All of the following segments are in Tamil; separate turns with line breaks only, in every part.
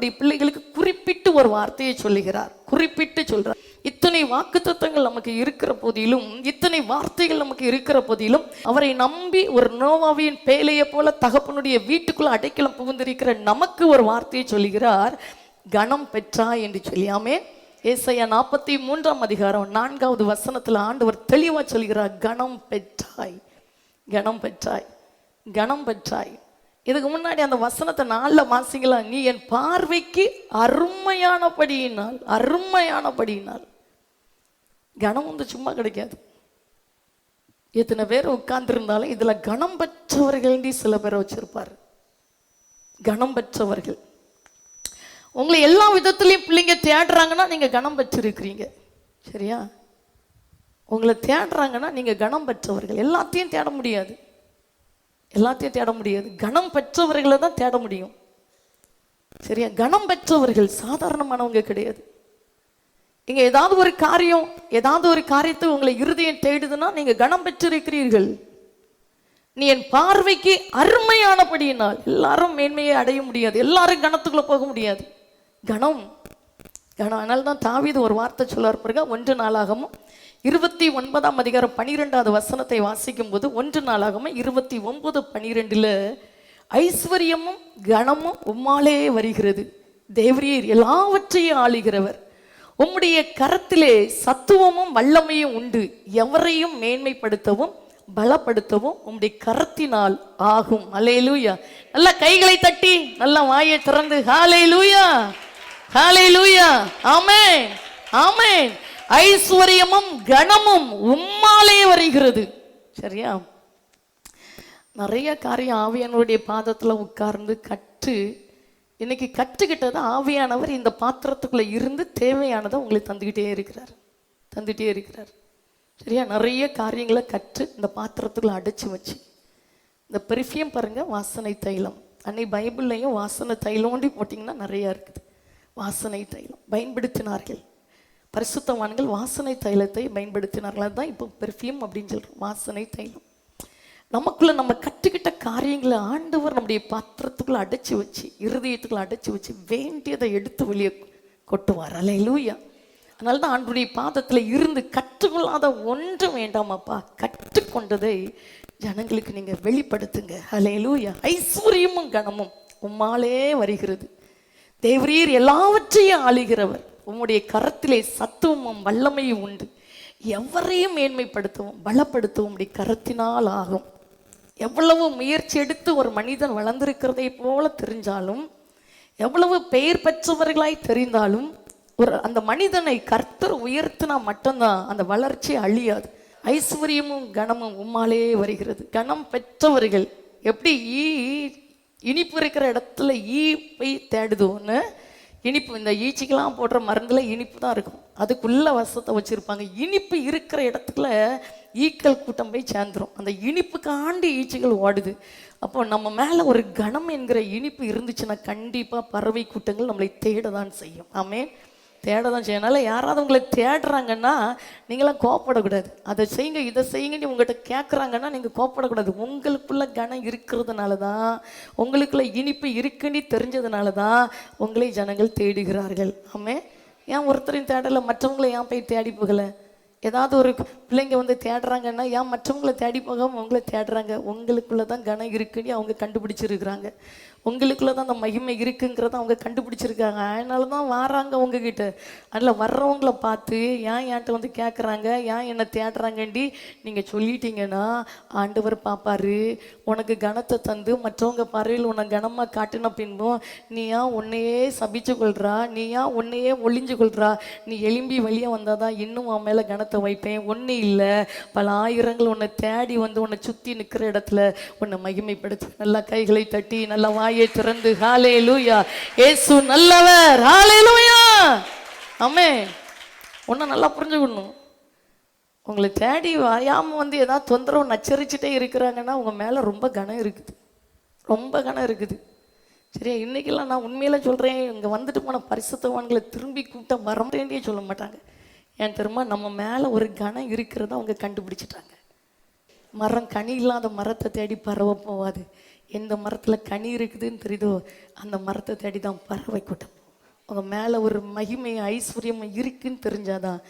தன்னுடைய பிள்ளைகளுக்கு குறிப்பிட்டு ஒரு வார்த்தையை சொல்லுகிறார், குறிப்பிட்டு சொல்றார். இத்தனை வாக்குத்தத்தங்கள் நமக்கு இருக்கிற போதிலும், இத்தனை வார்த்தைகள் நமக்கு இருக்கிற போதிலும், அவரை நம்பி ஒரு நோவாவின் பேழையை போல தகப்பனுடைய வீட்டுக்குள்ள அடைக்கலம் புகுந்திருக்கிற நமக்கு ஒரு வார்த்தையை சொல்லுகிறார், கனம் பெற்றாய் என்று சொல்லி. ஆமென். ஏசாயா 43ஆம் அதிகாரம் 4வது வசனத்துல ஆண்டவர் தெளிவா சொல்கிறார், கனம் பெற்றாய், கனம் பெற்றாய், கனம் பெற்றாய். இதுக்கு முன்னாடி அந்த வசனத்தை 4ல வாசிக்கலாம். நீ என் பார்வைக்கு அருமையானபடியினால், அருமையானபடியினால். கனம் வந்து சும்மா கிடைக்காது. எத்தனை பேர் உட்கார்ந்துருந்தாலும் இதுல கனம் பெற்றவர்கள் சில பேரை வச்சிருப்பாரு. கனம் பெற்றவர்கள். உங்களை எல்லா விதத்திலையும் பிள்ளைங்க தேடுறாங்கன்னா நீங்க கனம் பெற்றிருக்கிறீங்க. சரியா? உங்களை தேடுறாங்கன்னா நீங்க கனம் பெற்றவர்கள். எல்லாத்தையும் தேட முடியாது, எல்லாத்தையும் தேட முடியாது. கனம் பெற்றவர்களை தான் தேட முடியும். சரியா? கனம் பெற்றவர்கள் சாதாரணமானவங்க கிடையாது. இங்க ஏதாவது ஒரு காரியம், ஏதாவது ஒரு காரியத்தை உங்களை இருதயம் தேடுதுன்னா நீங்க கனம் பெற்றிருக்கிறீர்கள். நீ என் பார்வைக்கு அருமையானபடியினால். எல்லாரும் மேன்மையை அடைய முடியாது, எல்லாரும் கனத்துக்குள்ள போக முடியாது. கனம், கனம். அதனால தான் தாவீது ஒரு வார்த்தை சொல்லார் பாருங்க. 1 நாளாகமும் 29ஆம் அதிகாரம் 12வது வசனத்தை வாசிக்கும் போது, 1 நாளாகமும் 29:12 ஐஸ்வர்யமும் கனமும் உம்மாலே வருகிறது, தேவரீர் எல்லாவற்றையும் ஆளுகிறவர், உம்முடைய கரத்திலே சத்துவமும் வல்லமையும் உண்டு, எவரையும் மேன்மைப்படுத்தவும் பலப்படுத்தவும் உம்முடைய கரத்தினால் ஆகும். அல்லேலூயா. நல்ல கைகளை தட்டி நல்ல வாயை திறந்து ஹல்லேலூயா, ஹல்லேலூயா, ஆமென், ஆமென். ஐஸ்வர்யமும் கனமும் உம்மாலே வருகிறது. சரியா? நிறைய காரியம் ஆவியானவருடைய பாதத்துல உட்கார்ந்து கற்று இன்னைக்கு கற்றுக்கிட்டது ஆவியானவர் இந்த பாத்திரத்துக்குள்ள இருந்து தேவையானதை உங்களுக்கு தந்துக்கிட்டே இருக்கிறார், தந்துட்டே இருக்கிறார். சரியா? நிறைய காரியங்களை கற்று இந்த பாத்திரத்துக்குள்ள அடைச்சி வச்சு. இந்த பெர்ஃப்யூம் பாருங்க, வாசனை தைலம். அன்னை பைபிள்லையும் வாசனை தைலோண்டி போட்டிங்கன்னா நிறைய இருக்குது. வாசனை தைலம் பயன்படுத்தினார்கள் பரிசுத்தவான்கள், வாசனை தைலத்தை பயன்படுத்தினார்கள். அதுதான் இப்போ பெர்ஃப்யூம் அப்படின்னு சொல்கிறோம், வாசனை தைலம். நமக்குள்ள நம்ம கற்றுக்கிட்ட காரியங்களை ஆண்டவர் நம்முடைய பாத்திரத்துக்குள்ள அடைச்சி வச்சு, இருதயத்துக்குள்ள அடைச்சி வச்சு வேண்டியதை எடுத்து வெளியே கொட்டுவார். அல்லேலூயா. அதனால தான் ஆண்டவருடைய பாதத்தில் இருந்து கற்றுக்கொள்ளாத ஒன்றும் வேண்டாமாப்பா, கற்றுக்கொண்டதை ஜனங்களுக்கு நீங்க வெளிப்படுத்துங்க. அல்லேலூயா. ஐஸ்வர்யமும் கனமும் உம்மாலே வருகிறது, தேவரீர் எல்லாவற்றையும் ஆளுகிறவர், உம்முடைய கரத்திலே சத்துவமும் வல்லமையும் உண்டு, எவரையும் மேன்மைப்படுத்தவும் பலப்படுத்தவும் உம்முடைய கரத்தினால் ஆகும். எவ்வளவு முயற்சி எடுத்து ஒரு மனிதன் வளர்ந்திருக்கிறதை போல தெரிஞ்சாலும், எவ்வளவு பெயர் பெற்றவர்களாய் தெரிந்தாலும், ஒரு அந்த மனிதனை கர்த்தர் உயர்த்தினா மட்டும்தான் அந்த வளர்ச்சி அழியாது. ஐஸ்வர்யமும் கனமும் உம்மாலே வருகிறது. கனம் பெற்றவர்கள் எப்படி இனிப்பு இருக்கிற இடத்துல ஈ போய் தேடுதோன்னு, இனிப்பு இந்த ஈச்சிக்கெல்லாம் போடுற மருந்துல இனிப்பு தான் இருக்கும், அதுக்குள்ள வசத்தை வச்சிருப்பாங்க. இனிப்பு இருக்கிற இடத்துல ஈக்கள் கூட்டம் போய் சேர்ந்துரும், அந்த இனிப்புக்காண்டி ஈச்சிகள் ஓடுது. அப்போ நம்ம மேல ஒரு கனம் என்கிற இனிப்பு இருந்துச்சுன்னா கண்டிப்பா பறவை கூட்டங்கள் நம்மளை தேடதான் செய்யும். ஆமென். தேடதான் செய்யும். அதனால யாராவது உங்களை தேடுறாங்கன்னா நீங்களாம் கோப்படக்கூடாது. அதை செய்யுங்க இதை செய்யுங்கன்னு உங்கள்கிட்ட கேட்குறாங்கன்னா நீங்கள் கோப்படக்கூடாது. உங்களுக்குள்ள கனம் இருக்கிறதுனால தான், உங்களுக்குள்ள இனிப்பு இருக்குன்னு தெரிஞ்சதுனால தான் உங்களை ஜனங்கள் தேடுகிறார்கள். ஆமே. ஏன் ஒருத்தரையும் தேடலை, மற்றவங்களை ஏன் போய் தேடி போகலை? ஏதாவது ஒரு பிள்ளைங்க வந்து தேடுறாங்கன்னா ஏன் மற்றவங்களை தேடி போகாமல் உங்களை தேடுறாங்க? உங்களுக்குள்ள தான் கனம் இருக்குன்னு அவங்க கண்டுபிடிச்சிருக்கிறாங்க, உங்களுக்குள்ள தான் அந்த மகிமை இருக்குங்கிறத அவங்க கண்டுபிடிச்சிருக்காங்க. அதனால தான் வராங்க உங்ககிட்ட. அதில் வர்றவங்களை பார்த்து ஏன் என்கிட்ட வந்து கேட்குறாங்க, ஏன் என்னை தேடுறாங்கண்டி நீங்கள் சொல்லிட்டீங்கன்னா ஆண்டவர் பார்ப்பாரு. உனக்கு கனத்தை தந்து மற்றவங்க பார்வையில் உன்னை கனமாக காட்டின பின்பும் நீ ஏன் உன்னையே சபிச்சு கொள்றா, நீ ஏன் உன்னையே ஒளிஞ்சு கொள்றா, நீ எலும்பி வெளியே வந்தால் தான் இன்னும் உன் மேலே கனத்தை வைப்பேன். ஒன்று இல்லை, பல ஆயிரங்கள் உன்னை தேடி வந்து உன்னை சுற்றி நிற்கிற இடத்துல உன்னை மகிமைப்படுத்து. நல்லா கைகளை தட்டி நல்லா வாயை திறந்து ஹல்லேலூயா, இயேசு நல்லவர், ஹல்லேலூயா. ஆமென். ஒன்றை நல்லா புரிஞ்சுக்கணும், உங்களை தேடி வராமல் வந்து ஏதாவது தொந்தரவு நச்சரிச்சுட்டே இருக்கிறாங்கன்னா உங்கள் மேலே ரொம்ப கனம் இருக்குது, ரொம்ப கனம் இருக்குது. சரியா? இன்றைக்கெல்லாம் நான் உண்மையில சொல்கிறேன், இங்கே வந்துட்டு போன பரிசுத்தவான்களை திரும்பி கூட்டம் வரமாட்டேன்டே சொல்ல மாட்டாங்க. ஏன் தெரியுமா? நம்ம மேலே ஒரு கனம் இருக்கிறத அவங்க கண்டுபிடிச்சிட்டாங்க. மரம் கனி இல்லாத மரத்தை தேடி பறவை போவாது, எந்த மரத்தில் கனி இருக்குதுன்னு தெரியுதோ அந்த மரத்தை தேடி தான் பறவை கூட்டம். உங்கள் மேலே ஒரு மகிமை ஐஸ்வர்யம் இருக்குன்னு தெரிஞ்சாதான்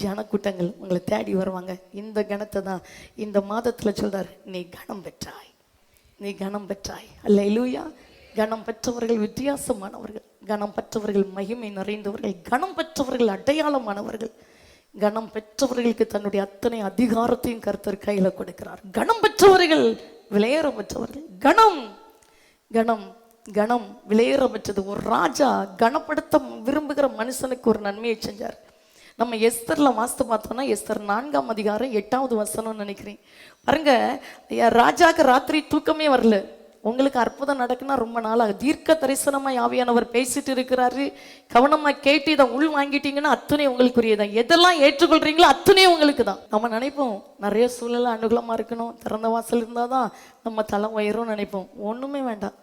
ஜனக்கூட்டங்கள் உங்களை தேடி வருவாங்க. இந்த கணத்தை தான் இந்த மாதத்தில் சொல்றார், நீ கணம் பெற்றாய், நீ கணம் பெற்றாய். அல்லேலூயா. கணம் பெற்றவர்கள் வித்தியாசமானவர்கள், கணம் பெற்றவர்கள் மகிமை நிறைந்தவர்கள், கணம் பெற்றவர்கள் அடையாளமானவர்கள். கணம் பெற்றவர்களுக்கு தன்னுடைய அத்தனை அதிகாரத்தையும் கர்த்தர் கையில் கொடுக்கிறார். கணம் பெற்றவர்கள் விலையேற பெற்றவர்கள். கணம் கணம் கணம் விலையேற பெற்றது. ஒரு ராஜா கனப்படுத்த விரும்புகிற மனுஷனுக்கு ஒரு நன்மையை செஞ்சார். நம்ம எஸ்தர்ல வாஸ்து பார்த்தோம்னா எஸ்தர் 4ஆம் அதிகாரம் 8வது வசனம்னு நினைக்கிறேன். பாருங்க, ராஜாக்கு ராத்திரி தூக்கமே வரல. உங்களுக்கு அற்புதம் நடக்குன்னா ரொம்ப நாளாக தீர்க்க தரிசனமா ஆவியானவர் பேசிட்டு இருக்கிறாரு. கவனமா கேட்டு இதை உள் வாங்கிட்டீங்கன்னா அத்தனை உங்களுக்குரியதான். எதெல்லாம் ஏற்றுக்கொள்றீங்களோ அத்தனை உங்களுக்கு தான். நம்ம நினைப்போம் நிறைய சூழ்நிலை அனுகூலமா இருக்கணும், திறந்த வாசல் இருந்தாதான் நம்ம தலை உயரும் நினைப்போம். ஒண்ணுமே வேண்டாம்.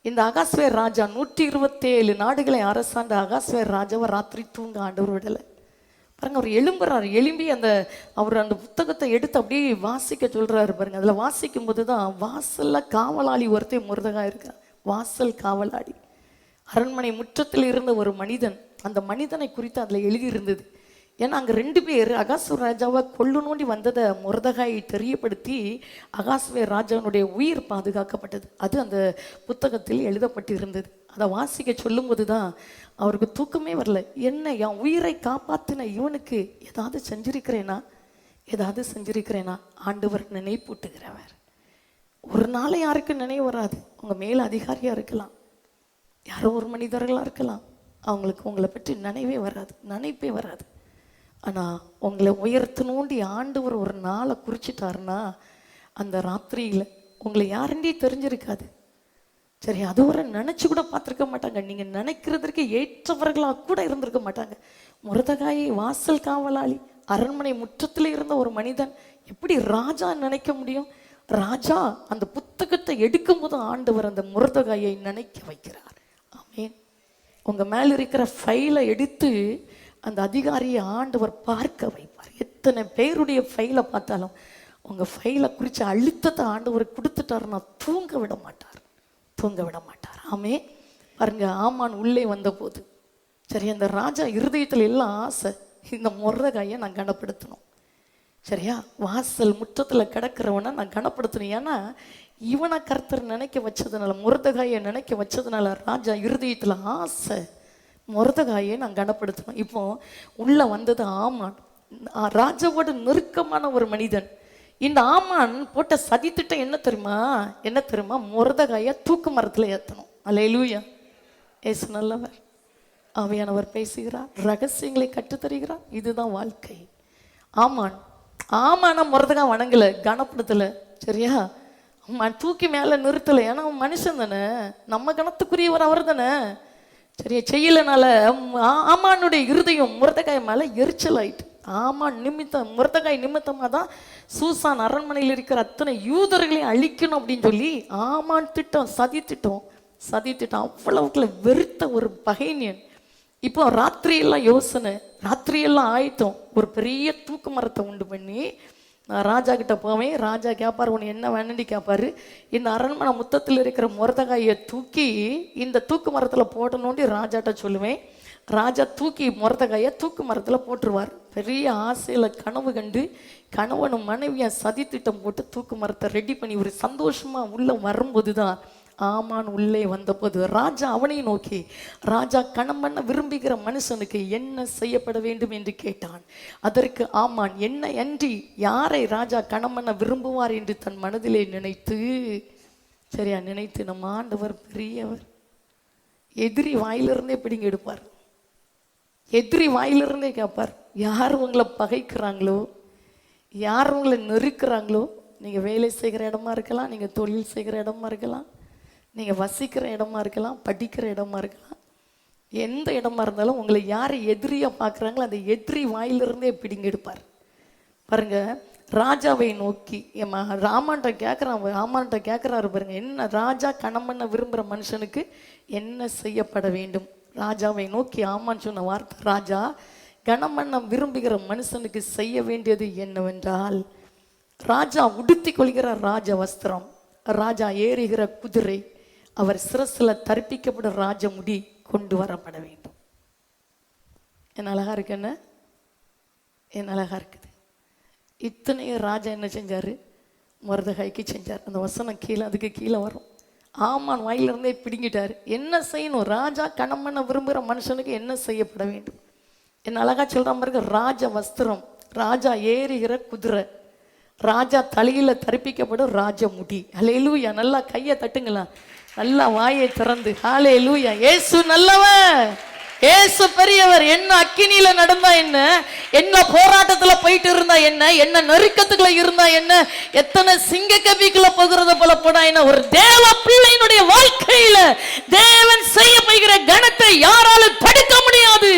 இந்த அகாஸ்வேர் ராஜா 127 நாடுகளை அரசாண்ட அகாஸ்வேர் ராஜாவை ராத்திரி தூங்க ஆண்டவர் விடலை. பாருங்க, அவர் எழும்புறாரு. எழும்பி அவர் அந்த புத்தகத்தை எடுத்து அப்படியே வாசிக்க சொல்றாரு. பாருங்க, அதில் வாசிக்கும் போது தான் வாசல்ல காவலாளி ஒருத்தர் முருதகா இருக்கார். வாசல் காவலாளி, அரண்மனை முற்றத்தில் இருந்த ஒரு மனிதன். அந்த மனிதனை குறித்து அதில் எழுதியிருந்தது. ஏன்னா அங்கே 2 பேர் அகாஸ்வேர் ராஜாவை கொல்லணும்னு வந்ததை முருதகாயை தெரியப்படுத்தி அகாஸ்வேர் ராஜாவுடைய உயிர் பாதுகாக்கப்பட்டது. அது அந்த புத்தகத்தில் எழுதப்பட்டு இருந்தது. அதை வாசிக்க சொல்லும்போது தான் அவருக்கு தூக்கமே வரல. என்ன, என் உயிரை காப்பாற்றின இவனுக்கு ஏதாவது செஞ்சிருக்கிறேனா? ஆண்டவர் நினைப்பூட்டுகிறவர். ஒரு நாளை யாருக்கு நினைவு வராது. உங்கள் மேல் அதிகாரியாக இருக்கலாம், யாரோ ஒரு மனிதர்களாக இருக்கலாம், அவங்களுக்கு உங்களை பற்றி நினைப்பே வராது. ஆனால் உங்களை உயர்த்தணுண்டி ஆண்டவர் ஒரு நாளை குறிச்சிட்டாருன்னா அந்த ராத்திரியில் உங்களை யாருண்டே தெரிஞ்சிருக்காது. சரி, அதுவரை நினச்சி கூட பார்த்துருக்க மாட்டாங்க. நீங்கள் நினைக்கிறதுக்கு ஏற்றவர்களாக கூட இருந்திருக்க மாட்டாங்க. முருதகாயை வாசல் காவலாளி, அரண்மனை முற்றத்தில் இருந்த ஒரு மனிதன் எப்படி ராஜா நினைக்க முடியும்? ராஜா அந்த புத்தகத்தை எடுக்கும் போது ஆண்டவர் அந்த முருதகாயை நினைக்க வைக்கிறார். ஆமென். உங்கள் மேலே இருக்கிற ஃபைலை எடுத்து அந்த அதிகாரியை ஆண்டவர் பார்க்க வைப்பார். எத்தனை பேருடைய ஃபைலை பார்த்தாலும் உங்கள் ஃபைலை குறித்து அழுத்தத்தை ஆண்டவர் கொடுத்துட்டாருன்னா தூங்க விட மாட்டார். ஆமே. பாருங்க, ஆமான் உள்ளே வந்த போது சரி, அந்த ராஜா இருதயத்தில் எல்லாம் ஆசை, இந்த முருதகாயை நான் கனப்படுத்தணும். சரியா, வாசல் முற்றத்தில் கிடக்கிறவனை நான் கனப்படுத்தணும். ஏன்னா இவனை கர்த்தர் நினைக்க வச்சதுனால, முருதகாயை நினைக்க வச்சதுனால ராஜா இருதயத்தில் ஆசை, முருதகாயை நான் கனப்படுத்தணும். இப்போ உள்ள வந்தது ஆமான், ராஜாவோட நெருக்கமான ஒரு மனிதன். இந்த ஆமான் போட்ட சதித்திட்டம் என்ன தெரியுமா? முருதகாயை தூக்கு மரத்தில் ஏற்றணும். அல்லேலூயா. ஏசு நல்லவர், ஆவியானவர் பேசுகிறார், ரகசியங்களை கற்றுத்தருகிறார். இதுதான் வாழ்க்கை. ஆமானா முருதகா வணங்கல, கனப்படுத்தலை. சரியா, தூக்கி மேலே நிறுத்தலை. ஏன்னா அவன் மனுஷன் தானே, நம்ம கணத்துக்குரியவர் அவர் தானே. சரியா, செய்யலனால ஆமானுடைய இருதயம் முருதகாய் மேலே எரிச்சல் ஆயிட்டு. முருதகாய் நிமித்தமாக தான் சூசான் அரண்மனையில் இருக்கிற அத்தனை யூதர்களையும் அழிக்கணும் அப்படின்னு சொல்லி ஆமான் திட்டம், சதி திட்டம் அவ்வளவுக்குள்ள வெறுத்த ஒரு பகைஞன். இப்போ ராத்திரியெல்லாம் யோசனை, ராத்திரியெல்லாம் ஆயிட்டோம். ஒரு பெரிய தூக்கு மரத்தை உண்டு பண்ணி நான் ராஜா கிட்ட போவேன். ராஜா கேட்பார், உன்னை என்ன வேணும்னு கேட்பாரு. இந்த அரண்மனை முத்தத்தில் இருக்கிற முருதகாயை தூக்கி இந்த தூக்கு மரத்தில் போடணும்னு ராஜாட்ட சொல்லுவேன். ராஜா தூக்கி முருதகாயை தூக்கு மரத்தில் போட்டுருவார். பெரிய ஆசையில் கனவு கண்டு கணவனும் மனைவியை சதி திட்டம் போட்டு தூக்கு மரத்தை ரெடி பண்ணி ஒரு சந்தோஷமாக உள்ளே வரும்போது தான் ஆமான் உள்ளே வந்தபோது ராஜா அவனை நோக்கி, ராஜா கணம் பண்ண விரும்புகிற மனுஷனுக்கு என்ன செய்யப்பட வேண்டும் என்று கேட்டான். அதற்கு ஆமான், என்ன அன்றி யாரை ராஜா கணம் பண்ண விரும்புவார் என்று தன் மனதிலே நினைத்து, சரியா நினைத்து, நம்ம ஆண்டவர் பெரியவர். எதிரி வாயிலிருந்தே பிடிங்க எடுப்பார், எதிரி வாயிலிருந்தே கேட்பார். யார் உங்களை பகைக்கிறாங்களோ, யார் உங்களை நெருக்கிறாங்களோ, நீங்கள் வேலை செய்கிற இடமா இருக்கலாம், நீங்கள் தொழில் செய்கிற இடமா இருக்கலாம், நீங்கள் வசிக்கிற இடமா இருக்கலாம், படிக்கிற இடமா இருக்கலாம், எந்த இடமா இருந்தாலும் உங்களை யார் எதிரியாக பார்க்குறாங்களோ அந்த எதிரி வாயிலிருந்தே பிடிங்க எடுப்பார். பாருங்க, ராஜாவை நோக்கி ஆமான்ட்ட கேட்குறாரு பாருங்க, என்ன ராஜா கணம் பண்ண விரும்புகிற மனுஷனுக்கு என்ன செய்யப்பட வேண்டும்? ராஜாவை நோக்கி ஆமான் சொன்ன வார்த்தை, ராஜா கணம் பண்ண விரும்புகிற மனுஷனுக்கு செய்ய வேண்டியது என்னவென்றால், ராஜா உடுத்தி கொள்கிற ராஜ வஸ்திரம், ராஜா ஏறுகிற குதிரை, அவர் சிரசில் தரிப்பிக்கப்படும் ராஜமுடி கொண்டு வரப்பட வேண்டும். என்ன அழகா இருக்கு, என்ன அழகா இருக்குது. இத்தனையும் ராஜா என்ன செஞ்சாரு? மொர்தெகாய்க்கு செஞ்சார். அந்த வசனம் கீழே, அதுக்கு கீழே வரும். ஆமான் வாயிலிருந்தே பிடுங்கிட்டாரு. என்ன செய்யணும்? ராஜா கணம் பண்ண விரும்புகிற மனுஷனுக்கு என்ன செய்யப்பட வேண்டும்? என்ன அழகா சொல்ற மாதிரி, ராஜ வஸ்திரம், ராஜா ஏறுகிற குதிரை, ராஜா தலையில தரிப்பிக்கப்படும் ராஜ முடி. ஹல்லேலூயா. நல்லா கையை தட்டுங்களா, நல்லா வாயை திறந்து ஹல்லேலூயா. இயேசு நல்லவர், இயேசு பெரியவர். என்ன அக்கினியில நடந்தா என்ன, என்ன போராட்டத்துல போயிட்டு இருந்தா என்ன, என்ன நெருக்கத்துக்குள்ள இருந்தா என்ன, எத்தனை சிங்க கபிக்குள்ள போகிறத போல போனா என்ன, ஒரு தேவ பிள்ளையினுடைய வாழ்க்கையில தேவன் செய்ய போகிற கணத்தை யாராலும் தடுக்க முடியாது.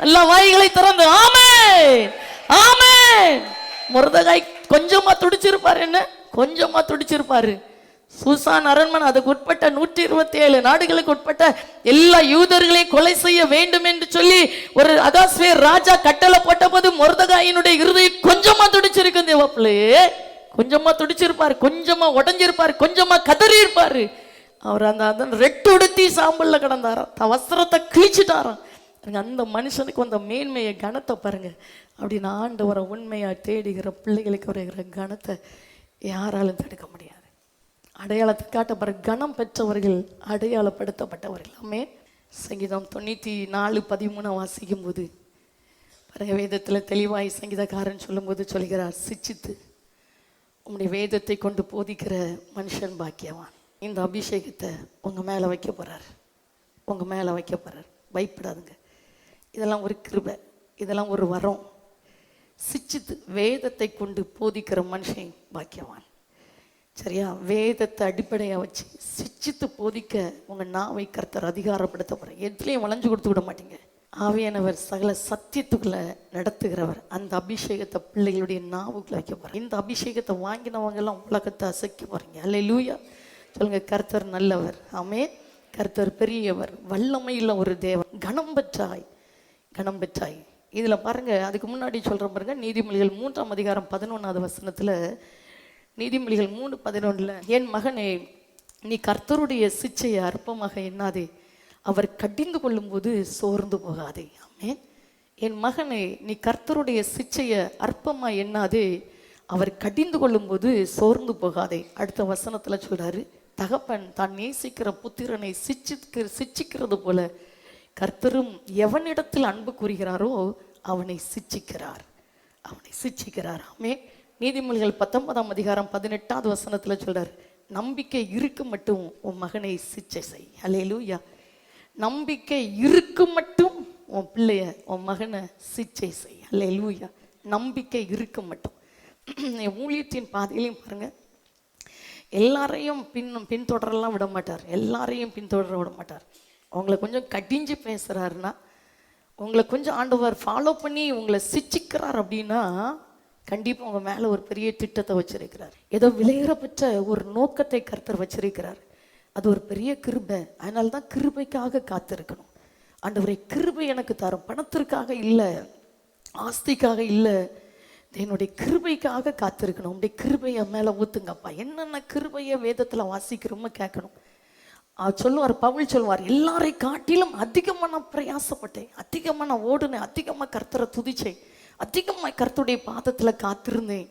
நல்ல வாய்களை திறந்து ஆமென் ஆமென். மொர்தெகாய் கொஞ்சமா துடிச்சிருப்பாரு, என்ன கொஞ்சமா துடிச்சிருப்பாரு. சூசான் அரண்மனை, அதுக்கு உட்பட்ட 127 நாடுகளுக்கு உட்பட்ட எல்லா யூதர்களையும் கொலை செய்ய வேண்டும் என்று சொல்லி ஒரு அகாஸ்வேர் ராஜா கட்டளை போட்ட போது மொர்தெகாயினுடைய இருதயம் கொஞ்சமா துடிச்சிருக்கு. தேவப்பிள்ளையே கொஞ்சமா துடிச்சிருப்பாரு, கொஞ்சமா உடஞ்சிருப்பாரு, கொஞ்சமா கதறி இருப்பாரு. அவர் அந்த ரெட்டு உடுத்தி சாம்பல்ல கிடந்தாராம், வஸ்திரத்தை கிழிச்சிட்டாராம். அந்த மனுஷனுக்கு வந்த மேன்மையை கனத்தை பாருங்க. அப்படின்னு ஆண்டவரை உண்மையா தேடுகிற பிள்ளைகளுக்கு வருகிற கனத்தை யாராலும் தடுக்க முடியாது. அடையாளத்தை காட்ட பாருங்க, கனம் பெற்றவர்கள் அடையாளப்படுத்தப்பட்டவர்கள். ஆமென். சங்கீதம் 94:13 வாசிக்கும் போது பாருங்க, வேதத்தில் தெளிவாய் சங்கீதக்காரன் சொல்லும்போது சொல்கிறார், சிச்சித்து உங்களுடைய வேதத்தை கொண்டு போதிக்கிற மனுஷன் பாக்கியவான். இந்த அபிஷேகத்தை உங்க மேல வைக்க போறார், உங்க மேல வைக்க போறார். பயப்படாதுங்க, இதெல்லாம் ஒரு கிருபை, இதெல்லாம் ஒரு வரம். சிச்சித்து வேதத்தை கொண்டு போதிக்கிற மனுஷன் பாக்கியவான். சரியா? வேதத்தை அடிப்படையாக வச்சு சிச்சித்து போதிக்க உங்கள் நாவை கர்த்தர் அதிகாரப்படுத்த போகிறேன். எதுலேயும் வளைஞ்சு கொடுத்து விட மாட்டீங்க. ஆவியானவர் சகல சத்தியத்துக்குள்ள நடத்துகிறவர். அந்த அபிஷேகத்தை பிள்ளைகளுடைய நாவுக்குள்ள வைக்க போகிறேன். இந்த அபிஷேகத்தை வாங்கினவங்க எல்லாம் உலகத்தை அசைக்க போகிறீங்க. அல்லேலூயா சொல்லுங்க. கர்த்தர் நல்லவர். ஆமென். கர்த்தர் பெரியவர், வல்லமையில் ஒரு தேவன். கனம் பெற்றாய், கனம் பெற்றாய். இதில் பாருங்க, அதுக்கு முன்னாடி சொல்கிற பாருங்க, நீதிமொழிகள் 3:11 நீதிமொழிகள் 3:11, என் மகனே நீ கர்த்தருடைய சிச்சையை அற்பமாக எண்ணாதே, அவர் கடிந்து கொள்ளும் போது சோர்ந்து போகாதே. ஆமென். என் மகனே நீ கர்த்தருடைய சிச்சையை அற்பமா எண்ணாதே, அவர் கடிந்து கொள்ளும் போது சோர்ந்து போகாதே. அடுத்த வசனத்துல சொல்றாரு, தகப்பன் தான் நேசிக்கிற புத்திரனை சிச்சிக்கிறது போல கர்த்தரும் எவனிடத்தில் அன்பு கூறுகிறாரோ அவனை சிச்சிக்கிறார், அவனை சிச்சிக்கிறார். ஆமென். நீதிமொழிகள் 19:18 சொல்றார், நம்பிக்கை இருக்கு மட்டும் உன் மகனை சிச்சை செய். அல்லேலூயா. நம்பிக்கை இருக்கு மட்டும் உன் பிள்ளைய, உன் மகனை சிச்சை செய். அல்லேலூயா. நம்பிக்கை இருக்கு மட்டும். ஊழியத்தின் பாதையிலையும் பாருங்க, எல்லாரையும் பின்தொடரெல்லாம் விட மாட்டார், எல்லாரையும் பின்தொடர விட மாட்டார். உங்களை கொஞ்சம் கடிஞ்சு பேசுறாருன்னா, உங்களை கொஞ்சம் ஆண்டவர் ஃபாலோ பண்ணி உங்களை சிச்சிக்கிறார் அப்படின்னா கண்டிப்பாக உங்கள் மேலே ஒரு பெரிய திட்டத்தை வச்சிருக்கிறார். ஏதோ விலையேறப்பட்ட ஒரு நோக்கத்தை கர்த்தர் வச்சிருக்கிறார். அது ஒரு பெரிய கிருபை. அதனால தான் கிருபைக்காக காத்திருக்கணும். ஆண்டவரே கிருபை எனக்கு தரும், பணத்திற்காக இல்லை, ஆஸ்திக்காக இல்லை, என்னுடைய கிருபைக்காக காத்திருக்கணும். உங்களுடைய கிருபையை மேலே ஊத்துங்கப்பா. என்னென்ன கிருபையை வேதத்தில் வாசிக்கிறோமோ கேட்கணும். சொல்லுவார், பவுல் சொல்லுவார், எல்லாரை காட்டிலும் அதிகமாக நான் பிரயாசப்பட்டேன், அதிகமாக நான் ஓடுனேன், அதிகமாக கர்த்தரை துதிச்சேன், அதிகமாக கர்த்தருடைய பாதத்தில் காத்திருந்தேன்,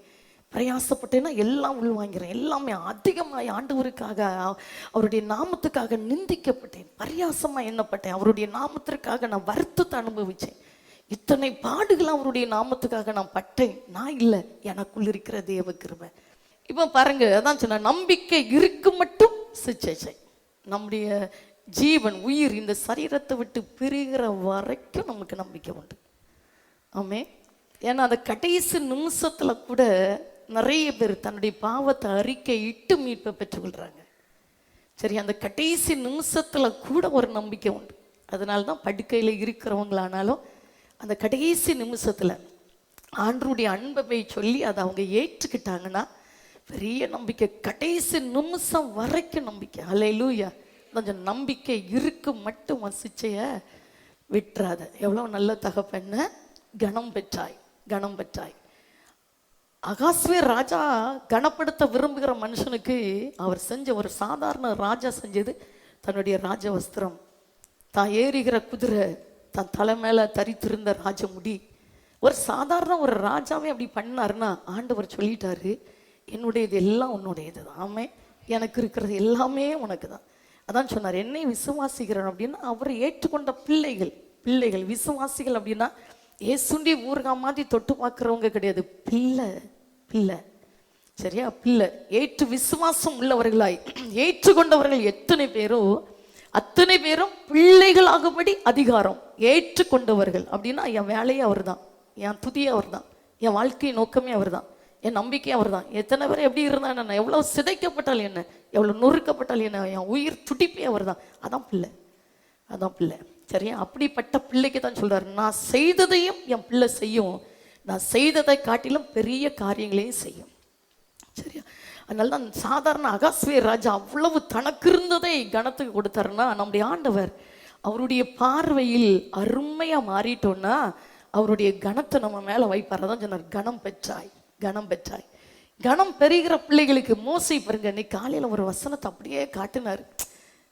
பிரயாசப்பட்டேன்னா எல்லாம் உள்வாங்கிறேன், எல்லாமே அதிகமாக ஆண்டவருக்காக அவருடைய நாமத்துக்காக நிந்திக்கப்பட்டேன், பரியாசமாக எண்ணப்பட்டேன், அவருடைய நாமத்திற்காக நான் வருத்தத்தை அனுபவித்தேன், இத்தனை பாடுகள் அவருடைய நாமத்துக்காக நான் பட்டேன். நான் இல்லை, எனக்குள் இருக்கிற தேவ கிருபை. இப்போ பாருங்க, அதான் சொன்ன, நம்பிக்கை இருக்கு மட்டும் சிச்சை. நம்முடைய ஜீவன் உயிர் இந்த சரீரத்தை விட்டு பிரிகிற வரைக்கும் நமக்கு நம்பிக்கை உண்டு. ஆமே. ஏன்னா அந்த கடைசி நிமிஷத்துல கூட நிறைய பேர் தன்னுடைய பாவத்தை அறிக்கை இட்டு மீட்பை பெற்றுக்கொள்றாங்க. சரி, அந்த கடைசி நிமிஷத்துல கூட ஒரு நம்பிக்கை உண்டு. அதனால்தான் படுக்கையில் இருக்கிறவங்களானாலும் அந்த கடைசி நிமிஷத்துல ஆண்டவருடைய அன்பை சொல்லி அதை அவங்க ஏற்றுக்கிட்டாங்கன்னா பெரிய நம்பிக்கை. கடைசி நிமிஷம் வரைக்கும் நம்பிக்கை. அல்லேலூயா. கொஞ்சம் நம்பிக்கை இருக்கு மட்டும் சிச்சைய விட்டுறாத. எவ்வளவு நல்ல தகப்பென்ன, கனம் பெற்றாய், கனம் பெற்றாய். அகாஸ்வே ராஜா கனப்படுத்த விரும்புகிற மனுஷனுக்கு அவர் செஞ்ச ஒரு சாதாரண ராஜா செஞ்சது தன்னுடைய ராஜ வஸ்திரம், தான் ஏறுகிற குதிரை, தன் தலை மேல தரித்திருந்த ராஜமுடி. ஒரு சாதாரண ஒரு ராஜாவே அப்படி பண்ணாருன்னா ஆண்டவர் சொல்லிட்டாரு, என்னுடையது எல்லாம் உன்னுடையது தான், ஆமே, எனக்கு இருக்கிறது எல்லாமே உனக்கு தான். அதான் சொன்னார், என்னை விசுவாசிக்கிறேன் அப்படின்னா அவர் ஏற்றுக்கொண்ட பிள்ளைகள் விசுவாசிகள் அப்படின்னா ஏசுண்டி ஊறுகாய் மாதிரி தொட்டு பார்க்குறவங்க கிடையாது, பிள்ளை சரியா, பிள்ளை. ஏற்று விசுவாசம் உள்ளவர்களாய் ஏற்றுக்கொண்டவர்கள் எத்தனை பேரோ அத்தனை பேரும் பிள்ளைகள் ஆகும்படி அதிகாரம். ஏற்றுக்கொண்டவர்கள் அப்படின்னா என் வேலையே அவர் தான், என் துதியே அவர் தான், என் வாழ்க்கை நோக்கமே அவர் தான், என் நம்பிக்கையும் அவர் தான். எத்தனை பேர் எப்படி இருந்தா என்ன, எவ்வளோ சிதைக்கப்பட்டால் என்ன, எவ்வளோ நொறுக்கப்பட்டால் என்ன, என் உயிர் துடிப்பே அவர் தான். அதான் பிள்ளை சரியா. அப்படிப்பட்ட பிள்ளைக்கு தான் சொல்றாரு, நான் செய்ததையும் என் பிள்ளை செய்யும், நான் செய்ததை காட்டிலும் பெரிய காரியங்களையும் செய்யும். சரியா. அதனால தான் சாதாரண அகாஸ்வே ராஜா அவ்வளவு தனக்கு இருந்ததை கனத்துக்கு கொடுத்தாருன்னா, நம்முடைய ஆண்டவர் அவருடைய பார்வையில் அருமையா மாறிட்டோம்னா அவருடைய கனத்தை நம்ம மேல வைப்பார். தான் சொன்னார், கனம் பெற்றாய். கனம் பெறுகிற பிள்ளைகளுக்கு மோசை பாருங்க, இன்னைக்கு காலையில ஒரு வசனத்தை அப்படியே காட்டினார்.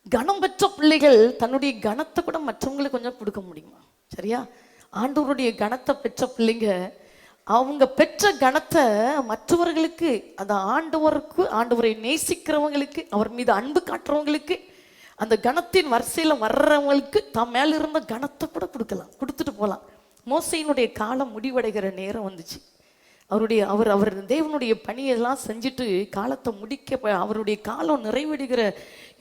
கனம் பெற்ற பிள்ளைகள் தன்னுடைய கனத்தை கூட மற்றவங்களுக்கு கொஞ்சம் கொடுக்க முடியுமா? சரியா. ஆண்டவருடைய கனத்தை பெற்ற பிள்ளைங்க அவங்க பெற்ற கனத்தை மற்றவர்களுக்கு, அந்த ஆண்டவரை நேசிக்கிறவங்களுக்கு, அவர் மீது அன்பு காட்டுறவங்களுக்கு, அந்த கனத்தின் வரிசையில வர்றவங்களுக்கு தம் மேல இருந்த கனத்தை கூட கொடுத்துட்டு போகலாம். மோசையினுடைய காலம் முடிவடைகிற நேரம் வந்துச்சு. அவர் தேவனுடைய பணியெல்லாம் செஞ்சுட்டு காலத்தை முடிக்க, அவருடைய காலம் நிறைவடைகிற,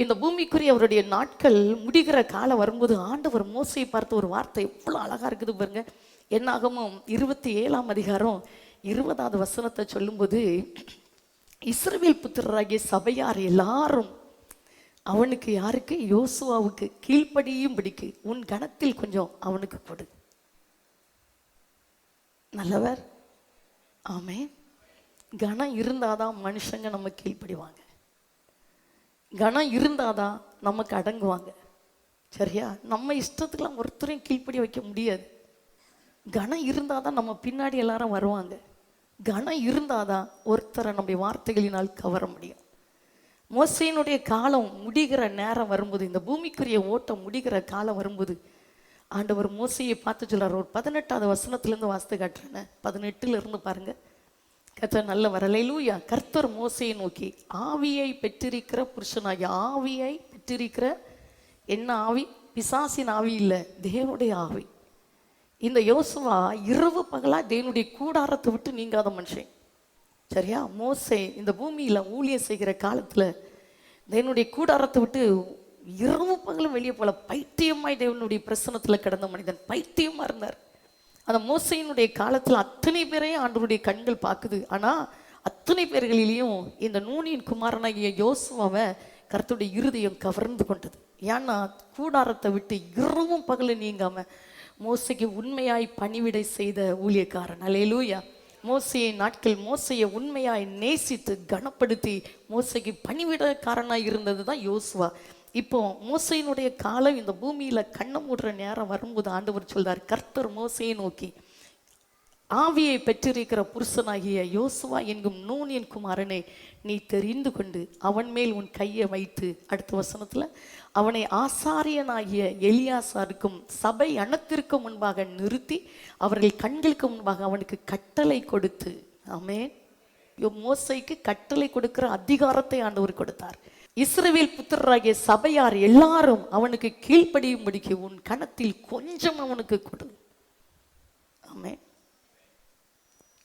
இந்த பூமிக்குரிய அவருடைய நாட்கள் முடிகிற காலம் வரும்போது ஆண்டவர் மோசையை பார்த்து ஒரு வார்த்தை எவ்வளோ அழகா இருக்குது பாருங்க. என்னாகமம் 27ஆம் அதிகாரம் 20வது வசனத்தை சொல்லும்போது, இஸ்ரவேல் புத்திரராகிய சபையார் எல்லாரும் அவனுக்கு, யாருக்கு? யோசுவாவுக்கு கீழ்ப்படியும் பிடிக்கு உன் கணத்தில் கொஞ்சம் அவனுக்கு கொடு. நல்லவர், ஆமே. கனம் இருந்தாதான் மனுஷங்க நம்ம கீழ்ப்படிவாங்க, கனம் இருந்தாதான் நமக்கு அடங்குவாங்க. சரியா. நம்ம இஷ்டத்துக்குலாம் ஒருத்தரையும் கீழ்ப்படி வைக்க முடியாது. கனம் இருந்தாதான் நம்ம பின்னாடி எல்லாரும் வருவாங்க. கனம் இருந்தாதான் ஒருத்தரை நம்முடைய வார்த்தைகளினால் கவர முடியும். மோசையினுடைய காலம் முடிகிற நேரம் வரும்போது, இந்த பூமிக்குரிய ஓட்டம் முடிகிற காலம் வரும்போது ஆண்டவர் மோசையை பார்த்து சொல்றார். ஒரு 18வது வசனத்திலிருந்து வாசித்து காட்டுறேன், 18ல இருந்து பாருங்க. கர்த்தர் நல்ல வரலையிலூயா. கர்த்தர் மோசையை நோக்கி, ஆவியை பெற்றிருக்கிற புருஷனாகிய, ஆவியை பெற்றிருக்கிற என்ன ஆவி? பிசாசின் ஆவி இல்லை, தேவனுடைய ஆவி. இந்த யோசுவா இரவு பகலா தேவனுடைய கூடாரத்தை விட்டு நீங்காத மனுஷன். சரியா. மோசே இந்த பூமியில ஊழியம் செய்கிற காலத்துல தேவனுடைய கூடாரத்தை விட்டு இரவு பகலும் வெளியே போல பைத்தியமாய் தேவனுடைய பிரசனத்துல கிடந்த மனிதன், பைத்தியமா இருந்தார். அந்த மோசையினுடைய காலத்துல அத்தனை பேரையும் ஆண்டவருடைய கண்கள் பார்க்குது. ஆனா அத்தனை பேர்களிலையும் இந்த நூனின் குமாரனாகிய யோசுவாவை கர்த்தருடைய இருதயம் கவர்ந்து கொண்டது. ஏன்னா கூடாரத்தை விட்டு இரவும் பகலும் நீங்காம மோசைக்கு உண்மையாய் பணிவிடை செய்த ஊழியக்காரன். அல்லேலூயா. மோசையை நாட்கள் மோசையை உண்மையாய் நேசித்து கனப்படுத்தி மோசைக்கு பணிவிடக்காரனாய் இருந்தது தான் யோசுவா. இப்போ மோசையினுடைய காலம் இந்த பூமியில கண்ணை மூடுற நேரம் வரும்போது ஆண்டவர் சொல்றார், கர்த்தர் மோசையை நோக்கி, ஆவியை பெற்றிருக்கிற புருஷனாகிய யோசுவா என்கும் நூனின் குமாரனை நீ தெரிந்து கொண்டு அவன் மேல் உன் கையை வைத்து, அடுத்த வசனத்துல, அவனை ஆசாரியனாகிய எலியாசாருக்கும் சபை அனைத்திற்கும் முன்பாக நிறுத்தி அவர்கள் கண்களுக்கு முன்பாக அவனுக்கு கட்டளை கொடுத்து. ஆமென். மோசைக்கு கட்டளை கொடுக்கிற அதிகாரத்தை ஆண்டவர் கொடுத்தார். இஸ்ரவேல் புத்திரராகிய சபையார் எல்லாரும் அவனுக்கு கீழ்ப்படியும்படிக்கு உன் கணத்தில் கொஞ்சம் அவனுக்கு கொடு. ஆமென்.